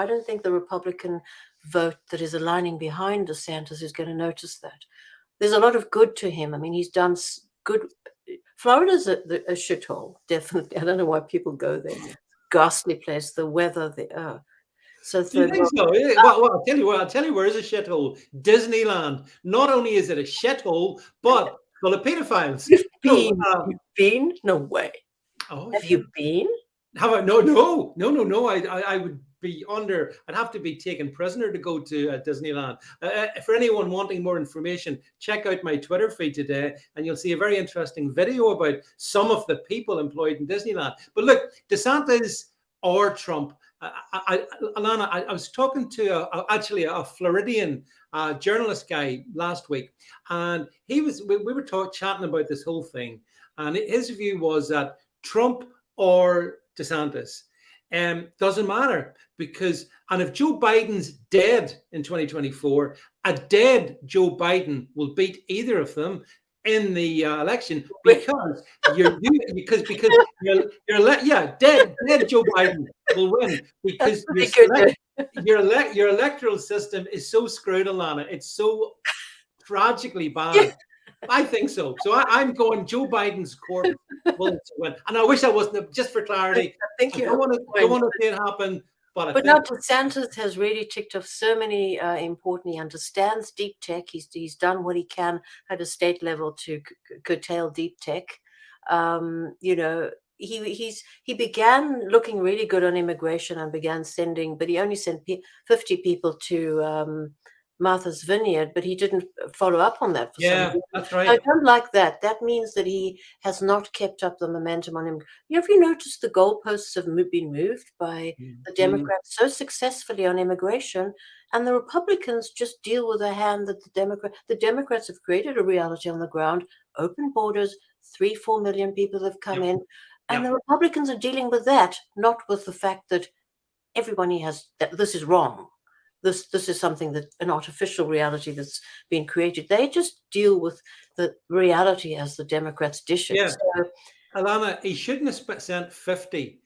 don't think the Republican vote that is aligning behind DeSantis is going to notice that. There's a lot of good to him. I mean, he's done good. Florida's a shithole, definitely. I don't know why people go there. Ghastly place. The weather, Do you think so? Well, I'll tell you where is a shithole. Disneyland. Not only is it a shithole, but full of pedophiles. You've been? No way. Oh, have you been? How about no. I would be I'd have to be taken prisoner to go to Disneyland. For anyone wanting more information, check out my Twitter feed today, and you'll see a very interesting video about some of the people employed in Disneyland. But look, DeSantis or Trump, Alana, I was talking to actually a Floridian journalist guy last week, and we were chatting about this whole thing, and his view was that Trump or DeSantis doesn't matter, because, and if Joe Biden's dead in 2024, a dead Joe Biden will beat either of them in the election, because dead Joe Biden will win, because your electoral system is so screwed, Alana. It's so tragically bad. I think so. So I'm going Joe Biden's corpse will win, and I wish I wasn't. Just for clarity, I don't want to see it happen. But now DeSantis has really ticked off so many important. He understands deep tech. He's done what he can at a state level to curtail deep tech. He began looking really good on immigration and began sending, but he only sent 50 people to Martha's Vineyard, but he didn't follow up on that. That's right. I don't like that. That means that he has not kept up the momentum on him. Have you noticed the goalposts have been moved by the Democrats so successfully on immigration, and the Republicans just deal with a hand that the Democrats have created a reality on the ground, open borders, 3-4 million people have come in, and the Republicans are dealing with that, not with the fact that everybody has that this is wrong. This is something that an artificial reality that's been created. They just deal with the reality as the Democrats dish it. Yeah. So, Alana, he shouldn't have sent 50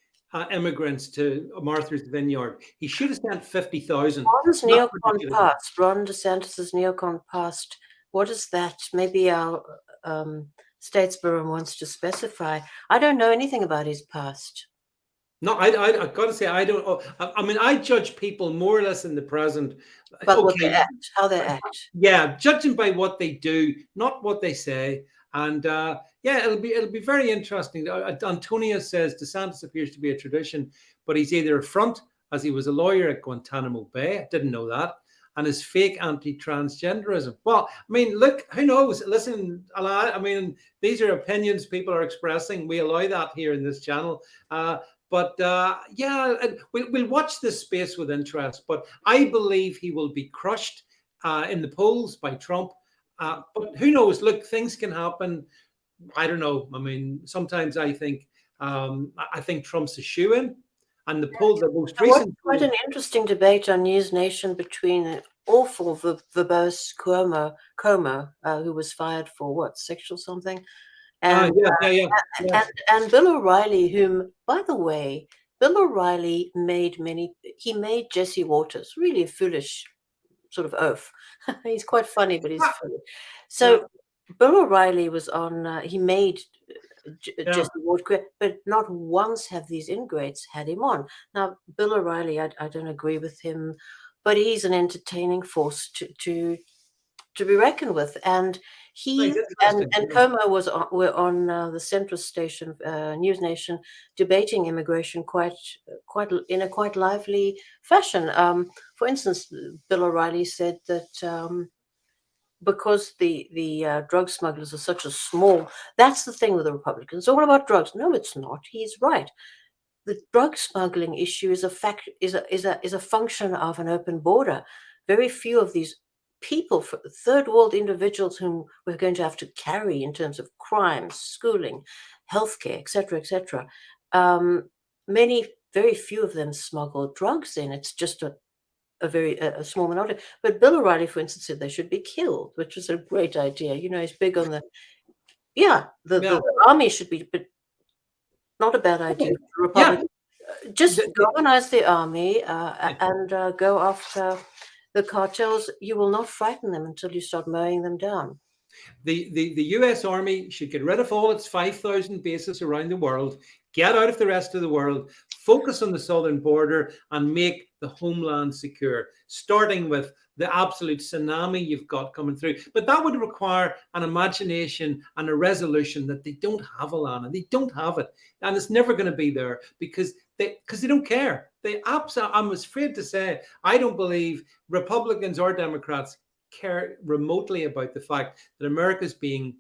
immigrants to Martha's Vineyard. He should have sent 50,000. Ron's neocon past, Ron DeSantis' neocon past. What is that? Maybe our Statesboro wants to specify. I don't know anything about his past. No, I got to say, I don't. I mean, I judge people more or less in the present. But what they act, how they act. Yeah, judging by what they do, not what they say. And it'll be very interesting. Antonia says DeSantis appears to be a tradition, but he's either a front, as he was a lawyer at Guantanamo Bay. I didn't know that. And his fake anti-transgenderism. Well, I mean, look, who knows? Listen, I mean, these are opinions people are expressing. We allow that here in this channel. But we'll watch this space with interest. But I believe he will be crushed in the polls by Trump. But who knows? Look, things can happen. I don't know. I mean, sometimes I think Trump's a shoo-in, and the polls are most recent. Quite an interesting debate on News Nation between an awful verbose Cuomo, who was fired for sexual something. And Bill O'Reilly, whom, by the way, Bill O'Reilly made Jesse Waters really a foolish sort of oaf. He's quite funny, but he's foolish. So Bill O'Reilly was on, he made Jesse Waters, but not once have these ingrates had him on. Now, Bill O'Reilly, I don't agree with him, but he's an entertaining force to be reckoned with. And he and Como were on the centrist station, News Nation, debating immigration quite in a quite lively fashion. For instance, Bill O'Reilly said that because the drug smugglers are such a small, that's the thing with the Republicans. All about drugs. No, it's not. He's right. The drug smuggling issue is a function of an open border. Very few of these people, third world individuals whom we're going to have to carry in terms of crime, schooling, healthcare, etc., very few of them smuggle drugs in. It's just a very small minority. But Bill O'Reilly, for instance, said they should be killed, which was a great idea. You know, he's big on the army should be, but not a bad idea. Just organize the army and go after the cartels. You will not frighten them until you start mowing them down. The U.S. Army should get rid of all its 5,000 bases around the world, get out of the rest of the world, focus on the southern border, and make the homeland secure, starting with the absolute tsunami you've got coming through. But that would require an imagination and a resolution that they don't have, Alana. They don't have it. And it's never going to be there because they don't care. I'm afraid to say, I don't believe Republicans or Democrats care remotely about the fact that America's being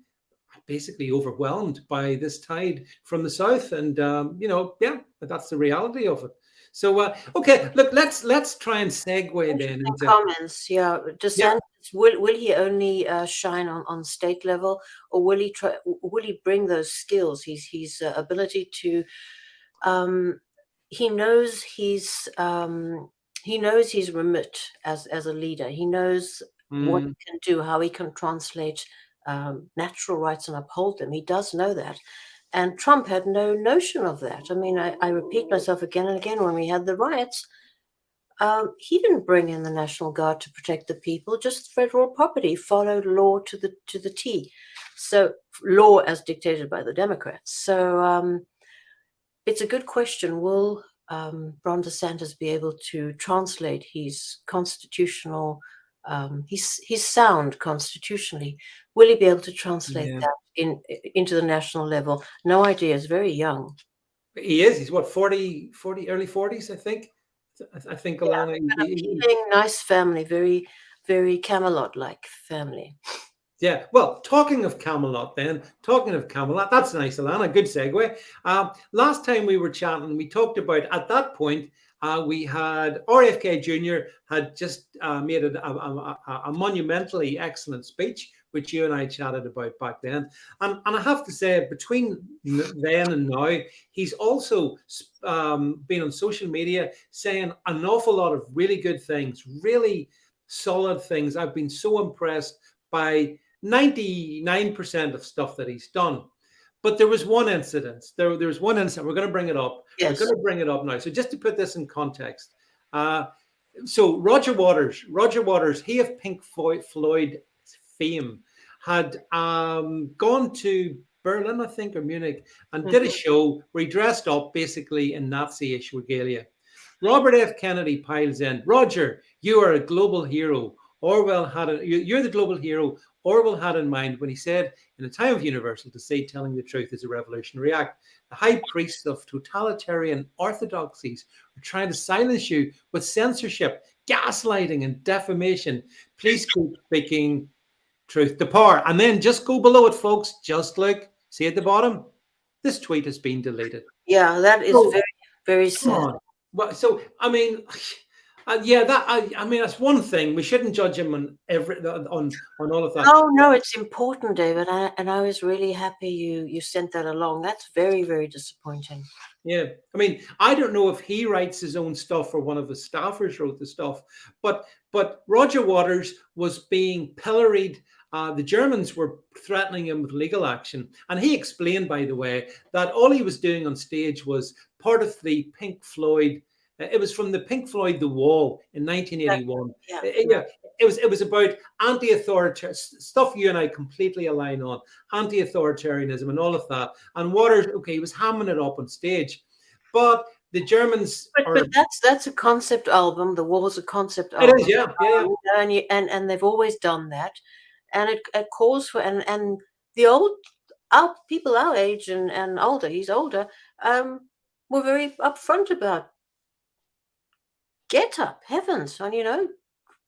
basically overwhelmed by this tide from the south. And, that's the reality of it. So okay, look, let's try and segue then into comments. Yeah, DeSantis, will he only shine on state level, or will he bring those skills, his ability to he knows his remit as a leader. He knows what he can do, how he can translate natural rights and uphold them. He does know that. And Trump had no notion of that. I mean, I repeat myself again and again, when we had the riots, he didn't bring in the National Guard to protect the people, just federal property, followed law to the T. So law as dictated by the Democrats. So it's a good question. Will Ron DeSantis be able to translate his constitutional, his sound constitutionally? Will he be able to translate that into the national level? No idea. He's very young. He is. He's what, 40, early 40s, I think. I think ILANA. Nice family, very, very Camelot-like family. Yeah. Well, talking of Camelot, that's nice, ILANA. Good segue. Last time we were chatting, we talked about, at that point, we had RFK Jr. had just made a monumentally excellent speech, which you and I chatted about back then. And I have to say, between then and now, he's also been on social media saying an awful lot of really good things, really solid things. I've been so impressed by 99% of stuff that he's done. But there was one incident. There was one incident. We're going to bring it up. Yes. We're going to bring it up now. So just to put this in context. So Roger Waters, he of Pink Floyd fame, had gone to Berlin, I think, or Munich, and did a show where he dressed up basically in Nazi-ish regalia. Robert F. Kennedy piles in, Roger, you are a global hero. You're the global hero Orwell had in mind when he said, in a time of universal deceit, telling the truth is a revolutionary act. The high priests of totalitarian orthodoxies are trying to silence you with censorship, gaslighting, and defamation. Please keep speaking truth to power. And then just go below it, folks. Just look. See at the bottom? This tweet has been deleted. Yeah, that is very, very sad. Well, so, I mean... I mean, that's one thing. We shouldn't judge him on all of that. No, it's important, David, and I was really happy you sent that along. That's very, very disappointing. Yeah, I mean, I don't know if he writes his own stuff or one of his staffers wrote the stuff, but Roger Waters was being pilloried. The Germans were threatening him with legal action, and he explained, by the way, that all he was doing on stage was part of the Pink Floyd. It was from the Pink Floyd The Wall in 1981. It was about anti-authoritarian stuff you and I completely align on, anti-authoritarianism and all of that. And Waters, he was hamming it up on stage, but the Germans. But that's a concept album. The Wall's a concept album. It is, yeah. And they've always done that, and it calls for and the people our age and older. He's older. Were very upfront about. Get up, heavens, and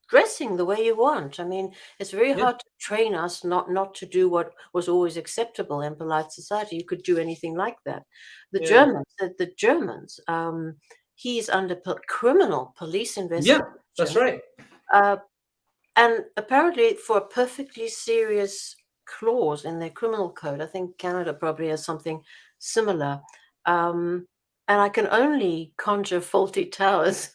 dressing the way you want. I mean, it's very hard to train us not to do what was always acceptable in polite society. You could do anything like that. The Germans, he's under criminal police investigation. Yeah, that's right. And apparently for a perfectly serious clause in their criminal code. I think Canada probably has something similar. And I can only conjure Fawlty Towers.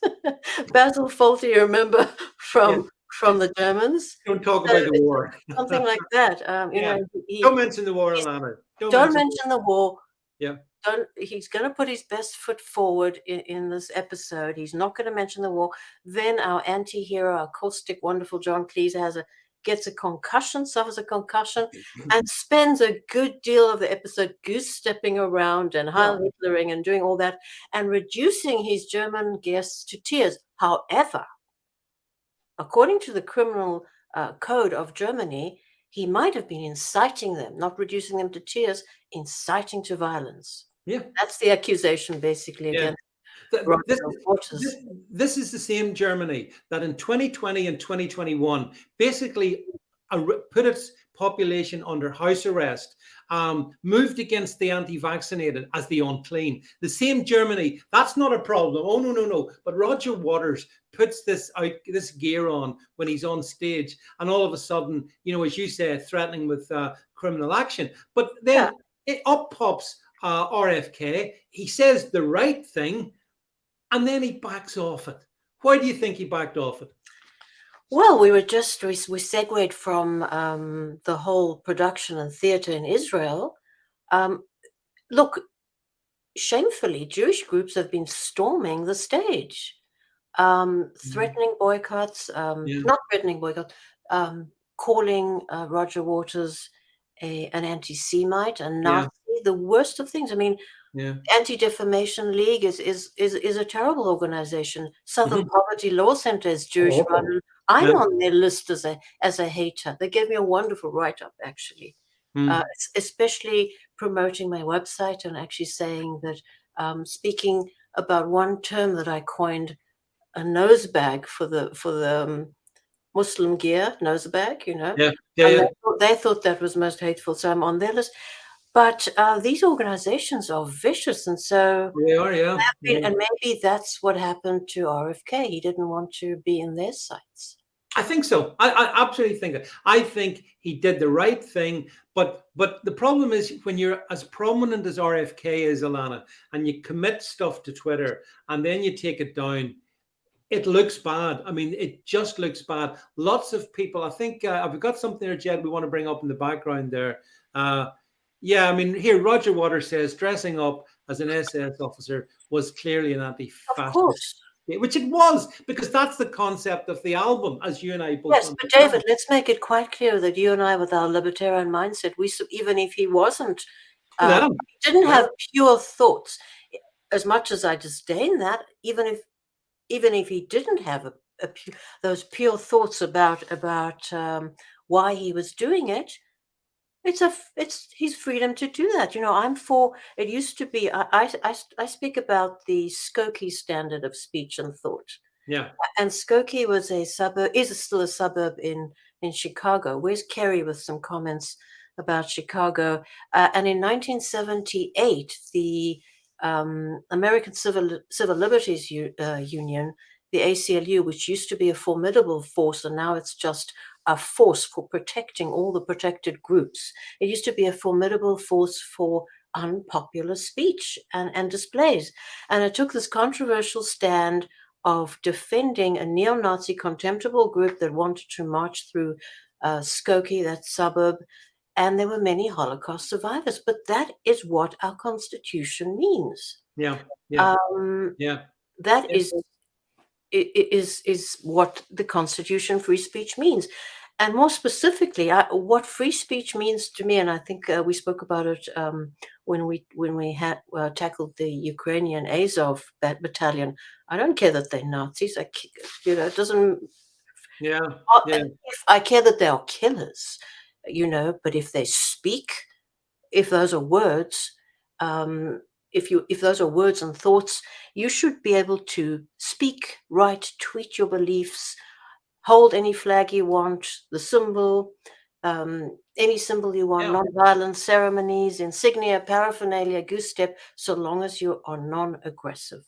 Basil Fawlty, you remember from the Germans? Don't talk about the war. Something like that. Don't mention the war, ILANA. Don't mention the war. Yeah. He's going to put his best foot forward in this episode. He's not going to mention the war. Then our anti-hero, our caustic, wonderful John Cleese gets a concussion, suffers a concussion, and spends a good deal of the episode goose-stepping around and Heil-Hitlering and doing all that and reducing his German guests to tears. However, according to the criminal code of Germany, he might have been inciting them, not reducing them to tears, inciting to violence. Yeah. That's the accusation, basically, against This is the same Germany that in 2020 and 2021 basically put population under house arrest, moved against the anti-vaccinated as the unclean. The same Germany, that's not a problem. Oh, no. But Roger Waters puts this gear on when he's on stage, and all of a sudden, as you say, threatening with criminal action. But then up pops RFK. He says the right thing, and then he backs off it. Why do you think he backed off it? Well, we segued from the whole production and theater in Israel. Look, shamefully, Jewish groups have been storming the stage, threatening boycotts, not threatening boycotts, calling Roger Waters an anti-Semite, a Nazi, the worst of things. I mean, Anti-Defamation League is a terrible organization. Southern Poverty Law Center is Jewish run. I'm on their list as a hater. They gave me a wonderful write-up, actually, especially promoting my website and actually saying that, speaking about one term that I coined, a nose bag for the Muslim gear, nose bag, They thought that was most hateful, so I'm on their list. But these organizations are vicious, and so they are, and maybe that's what happened to RFK. He didn't want to be in their sights. I think so. I absolutely think that. I think he did the right thing, but the problem is when you're as prominent as RFK is, ILANA, and you commit stuff to Twitter and then you take it down, it looks bad. I mean, it just looks bad. Lots of people. I think I've got something there, Jed, we want to bring up in the background there. Yeah, I mean, here, Roger Waters says dressing up as an SS officer was clearly an anti-fascist. Which it was, because that's the concept of the album, as you and I both. Yes, but David, let's make it quite clear that you and I, with our libertarian mindset, even if he wasn't, didn't have pure thoughts, as much as I disdain that, even if he didn't have those pure thoughts about why he was doing it, it's his freedom to do that. I'm for. It used to be. I speak about the Skokie standard of speech and thought. Yeah. And Skokie was a suburb. Is still a suburb in Chicago. Where's Kerry with some comments about Chicago? And in 1978, the American Civil Liberties Union, the ACLU, which used to be a formidable force, and now it's just a force for protecting all the protected groups. It used to be a formidable force for unpopular speech and displays. And it took this controversial stand of defending a neo-Nazi contemptible group that wanted to march through Skokie, that suburb, and there were many Holocaust survivors. But that is what our Constitution means. That is what the Constitution, free speech, means. And more specifically, what free speech means to me, and I think we spoke about it when we had tackled the Ukrainian Azov battalion. I don't care that they're Nazis. It doesn't. I care that they are killers. But if they speak, if those are words, if those are words and thoughts, you should be able to speak, write, tweet your beliefs, hold any flag you want, the symbol, any symbol you want, non-violent ceremonies, insignia, paraphernalia, goose step, so long as you are non-aggressive.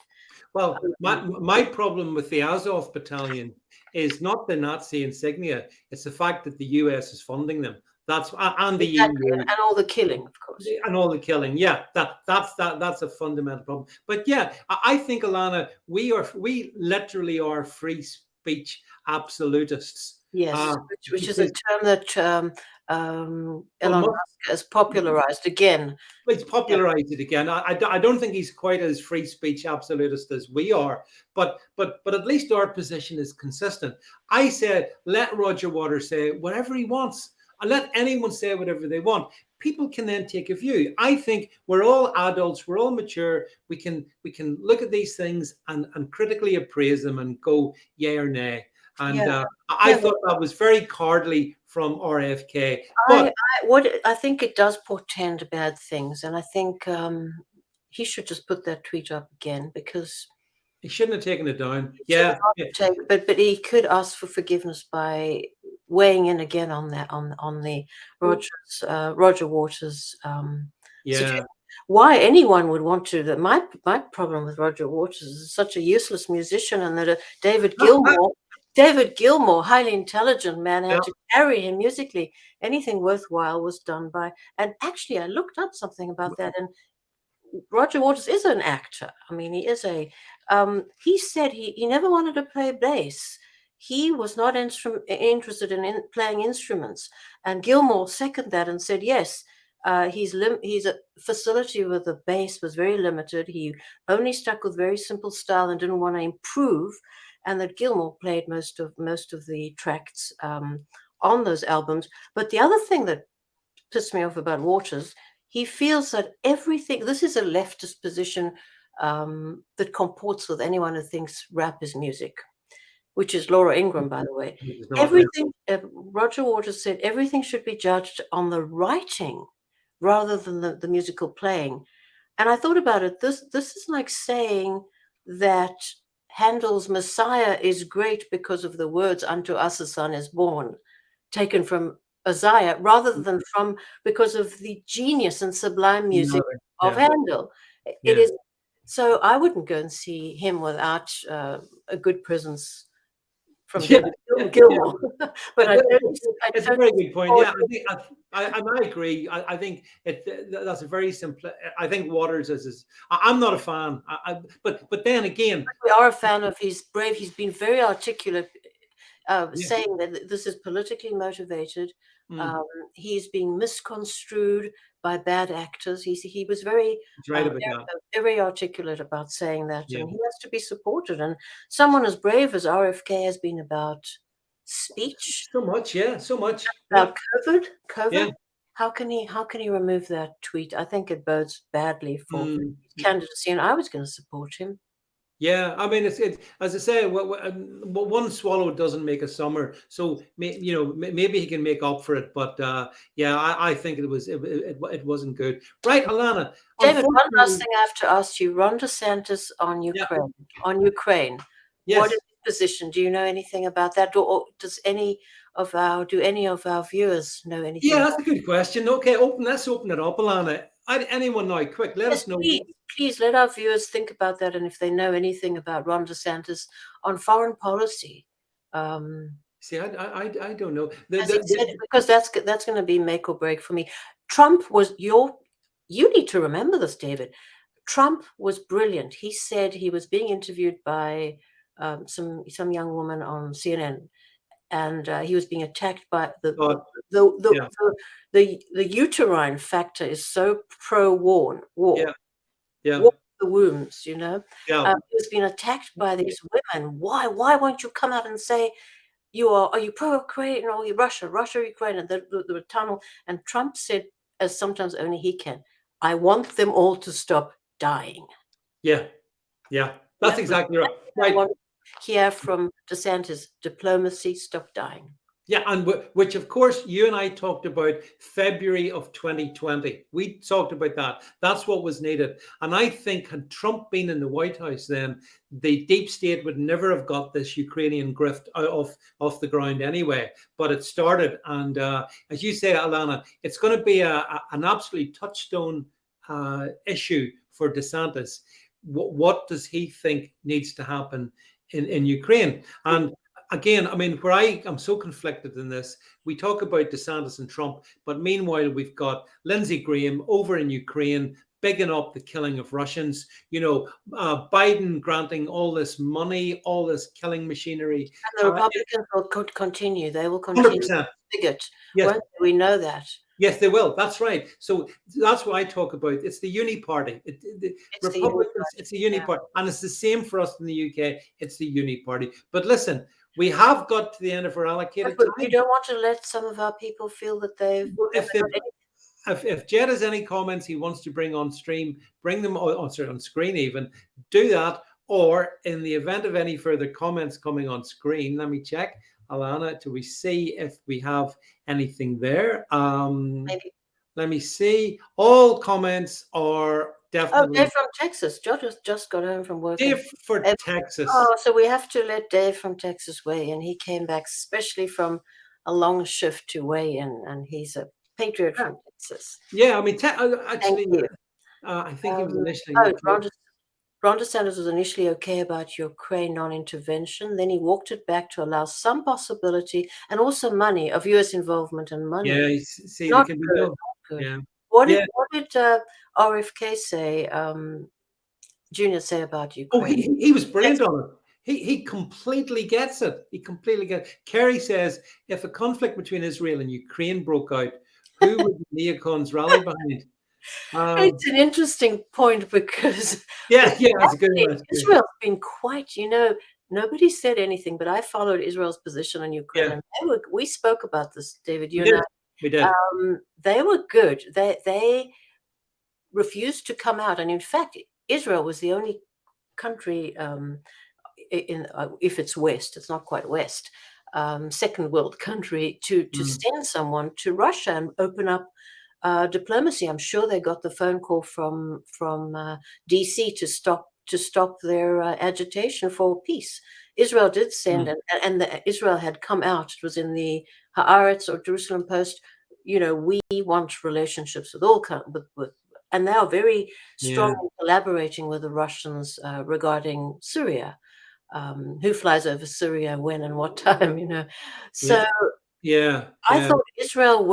Well, my problem with the Azov battalion is not the Nazi insignia; it's the fact that the US is funding them. That's and the EU and all the killing, of course, and all the killing. Yeah, that's a fundamental problem. But yeah, I think, ILANA, we literally are free speech absolutists. Yes, which is a term that Elon Musk has popularized again. It's popularized it again. I don't think he's quite as free speech absolutist as we are, but at least our position is consistent. I said, let Roger Waters say whatever he wants. And let anyone say whatever they want. People can then take a view. I think we're all adults. We're all mature. We can look at these things and critically appraise them and go yay or nay. And I thought that was very cowardly from RFK. But I think it does portend bad things, and I think he should just put that tweet up again, because he shouldn't have taken it down. But he could ask for forgiveness by weighing in again on that on the Roger Waters situation. Why anyone would want to? That my problem with Roger Waters is such a useless musician, and that David Gilmour, highly intelligent man, had to carry him musically. Anything worthwhile was done by. And actually, I looked up something about that, and Roger Waters is an actor. I mean, he is a. He said he never wanted to play bass. He was not interested in playing instruments. And Gilmour seconded that and said, yes, his facility with the bass was very limited. He only stuck with very simple style and didn't want to improve. And that Gilmour played most of the tracks on those albums. But the other thing that pissed me off about Waters, he feels that everything. This is a leftist position that comports with anyone who thinks rap is music, which is Laura Ingraham, by the way. Everything, Roger Waters said, everything should be judged on the writing rather than the musical playing. And I thought about it. This is like saying that Handel's Messiah is great because of the words "Unto us a son is born," taken from Isaiah, rather than because of the genius and sublime music of Handel. It is. So I wouldn't go and see him without a good presence from David Gilmour. But it's a very good point. Yeah, I agree. I think that's a very simple. I think Waters is. I'm not a fan. But then again, we are a fan of. He's brave. He's been very articulate, saying that this is politically motivated. He's being misconstrued by bad actors. He was very very articulate about saying that, and he has to be supported. And someone as brave as RFK has been about speech, so much about COVID. Yeah. How can he remove that tweet? I think it bodes badly for his candidacy, and I was going to support him. Yeah, I mean, it's as I say, one swallow doesn't make a summer. So maybe he can make up for it. But I think it wasn't good. Right, Ilana. David, one last thing I have to ask you: Ron DeSantis on Ukraine. On Ukraine, what is his position? Do you know anything about that, or does any of our viewers know anything? Yeah, that's a good question. Okay, let's open it up, Ilana. Anyone now, quick, let us know. Please let our viewers think about that, and if they know anything about Ron DeSantis on foreign policy. See, I don't know. Because that's going to be make or break for me. Trump was you need to remember this, David. Trump was brilliant. He said he was being interviewed by some young woman on CNN. And he was being attacked by the uterine factor is so pro-war. The wombs, he was being attacked by these women. Why won't you come out and say are you pro-Ukraine or Russia, Ukraine, and the tunnel? And Trump said, as sometimes only he can, I want them all to stop dying. Yeah, that's exactly right. Right. Hear from DeSantis, diplomacy, stop dying. Yeah, and which, of course, you and I talked about February of 2020. We talked about that. That's what was needed. And I think had Trump been in the White House then, the deep state would never have got this Ukrainian grift off the ground anyway. But it started. And as you say, Ilana, it's going to be an absolutely touchstone issue for DeSantis. What does he think needs to happen in Ukraine? And again, I mean, where I am so conflicted in this, we talk about DeSantis and Trump, but meanwhile, we've got Lindsey Graham over in Ukraine, bigging up the killing of Russians, Biden granting all this money, all this killing machinery. And the Republicans will continue. They will continue 100%. to bigot. Yes. We know that. Yes, they will. That's right. So that's what I talk about. It's the uni party. Republicans, it's the uni party. And it's the same for us in the UK. It's the uni party. But listen, we have got to the end of our allocated time. You don't want to let some of our people feel that they've... If Jed has any comments he wants to bring on stream, bring them on screen even, do that. Or in the event of any further comments coming on screen, let me check. Ilana, do we see if we have anything there? Maybe. Let me see. All comments are definitely... Oh, Dave from Texas. Just got home from work. Dave for Texas. Oh, so we have to let Dave from Texas weigh in. He came back especially from a long shift to weigh in, and he's a patriot from Texas. Yeah, I mean, actually, Thank you. I think he was initially. Ron DeSantis was initially okay about Ukraine non-intervention. Then he walked it back to allow some possibility and also money of U.S. involvement and money. Yeah, see, not they can be good. done. Not good. Yeah. What did RFK say? Junior say about Ukraine? Oh, he was brilliant on it. He completely gets it. He completely gets it. Kerry says, if a conflict between Israel and Ukraine broke out, who would the neocons rally behind? It's an interesting point because yeah, it's a good one. Israel's been quite, nobody said anything, but I followed Israel's position on Ukraine, and we spoke about this, David. You and I. We did. They were good. They refused to come out, and in fact, Israel was the only country if it's West, it's not quite West, second world country to send someone to Russia and open up diplomacy. I'm sure they got the phone call from DC to stop their agitation for peace. Israel did send, and Israel had come out. It was in the Haaretz or Jerusalem Post. We want relationships with all with and they are very strong in collaborating with the Russians regarding Syria. Who flies over Syria, when, and what time? So I thought Israel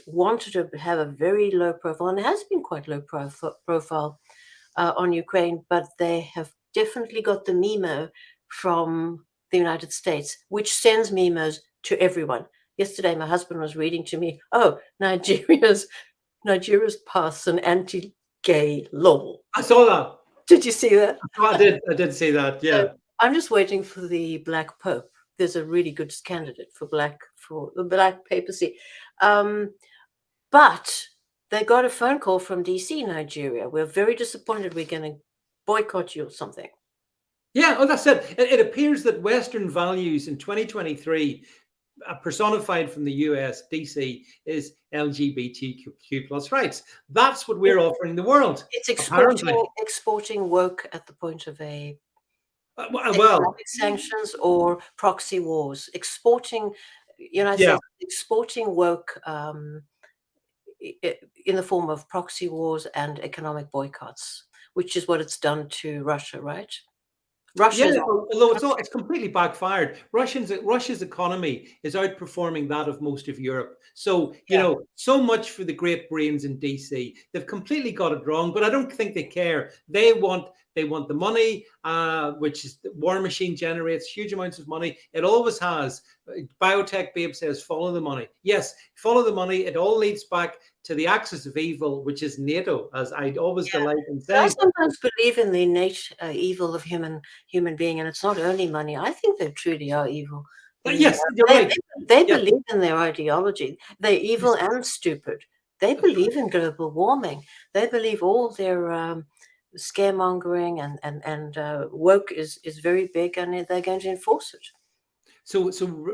wanted to have a very low profile, and it has been quite low profile on Ukraine, but they have definitely got the memo from the United States, which sends memos to everyone. Yesterday, my husband was reading to me, Nigeria's passed an anti-gay law. I saw that. Did you see that? I did see that, yeah. So I'm just waiting for the Black Pope. There's a really good candidate for the Black papacy. But they got a phone call from DC, Nigeria. We're very disappointed. We're going to boycott you or something. Yeah, that's it. It appears that Western values in 2023, personified from the US, DC, is LGBTQ plus rights. That's what we're offering the world. It's exporting woke at the point of a sanctions or proxy wars. Exporting, United States exporting woke in the form of proxy wars and economic boycotts, which is what it's done to Russia, right? Although it's completely backfired. Russia's economy is outperforming that of most of Europe. So, so much for the great brains in DC. They've completely got it wrong, but I don't think they care. They want the money, which is the war machine generates huge amounts of money. It always has. Biotech Babe says, follow the money. Yes, follow the money. It all leads back to the axis of evil, which is NATO, as I always delight in saying. I sometimes believe in the innate evil of human being, and it's not only money. I think they truly are evil. Yes, you're right. They believe in their ideology. They're evil and stupid. They believe in global warming. They believe all their scaremongering and woke is very big, and they're going to enforce it. So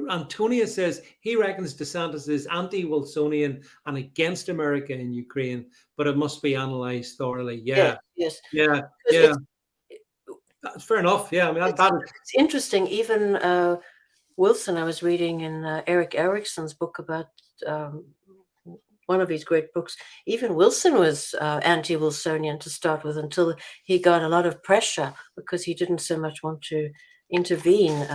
Antonia says he reckons DeSantis is anti-Wilsonian and against America in Ukraine, but it must be analysed thoroughly. Yes. That's fair enough. Yeah, I mean it's interesting. Even Wilson, I was reading in Eric Erickson's book about one of his great books. Even Wilson was anti-Wilsonian to start with, until he got a lot of pressure because he didn't so much want to intervene.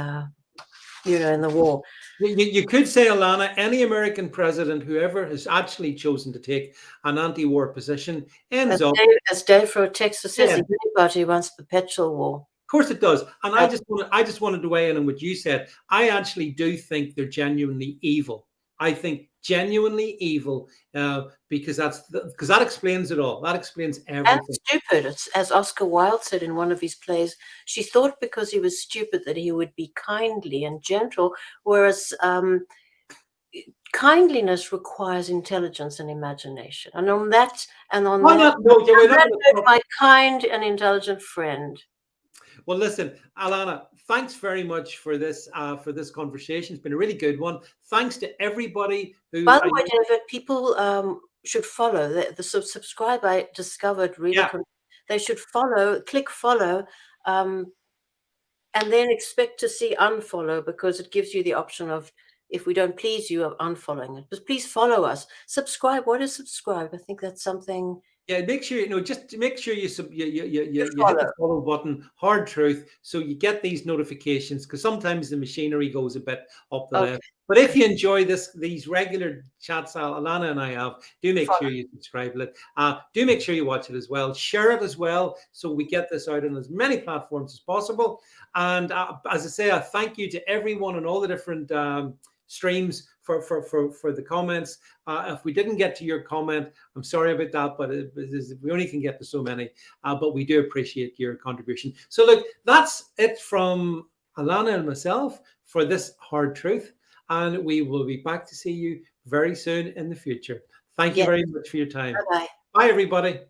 In the war. You could say, ILANA, any American president, whoever has actually chosen to take an anti-war position, ends up... As Dave from Texas says, the Green Party wants perpetual war. Of course it does. And I just wanted to weigh in on what you said. I actually do think they're genuinely evil. I think genuinely evil because that explains it all. That explains everything. And stupid. It's, as Oscar Wilde said in one of his plays, she thought because he was stupid that he would be kindly and gentle, whereas kindliness requires intelligence and imagination. And on that, my kind and intelligent friend. Well, listen, ILANA, thanks very much for this conversation. It's been a really good one. Thanks to everybody who... By the way, David, people should follow. The subscribe I discovered really... Yeah. They should click follow, and then expect to see unfollow, because it gives you the option of if we don't please you, of unfollowing it. But please follow us. Subscribe. What is subscribe? I think that's something. Yeah, make sure, just make sure you hit the follow button, Hard Truth, so you get these notifications, because sometimes the machinery goes a bit up the left. But if you enjoy these regular chats ILANA and I have, do make sure you subscribe to it. Do make sure you watch it as well. Share it as well, so we get this out on as many platforms as possible. And as I say, I thank you to everyone on all the different streams for the comments. If we didn't get to your comment, I'm sorry about that, but we only can get to so many. But we do appreciate your contribution. So look, that's it from ILANA and myself for this Hard Truth, and we will be back to see you very soon in the future. Thank you very much for your time. Bye-bye. Bye, everybody.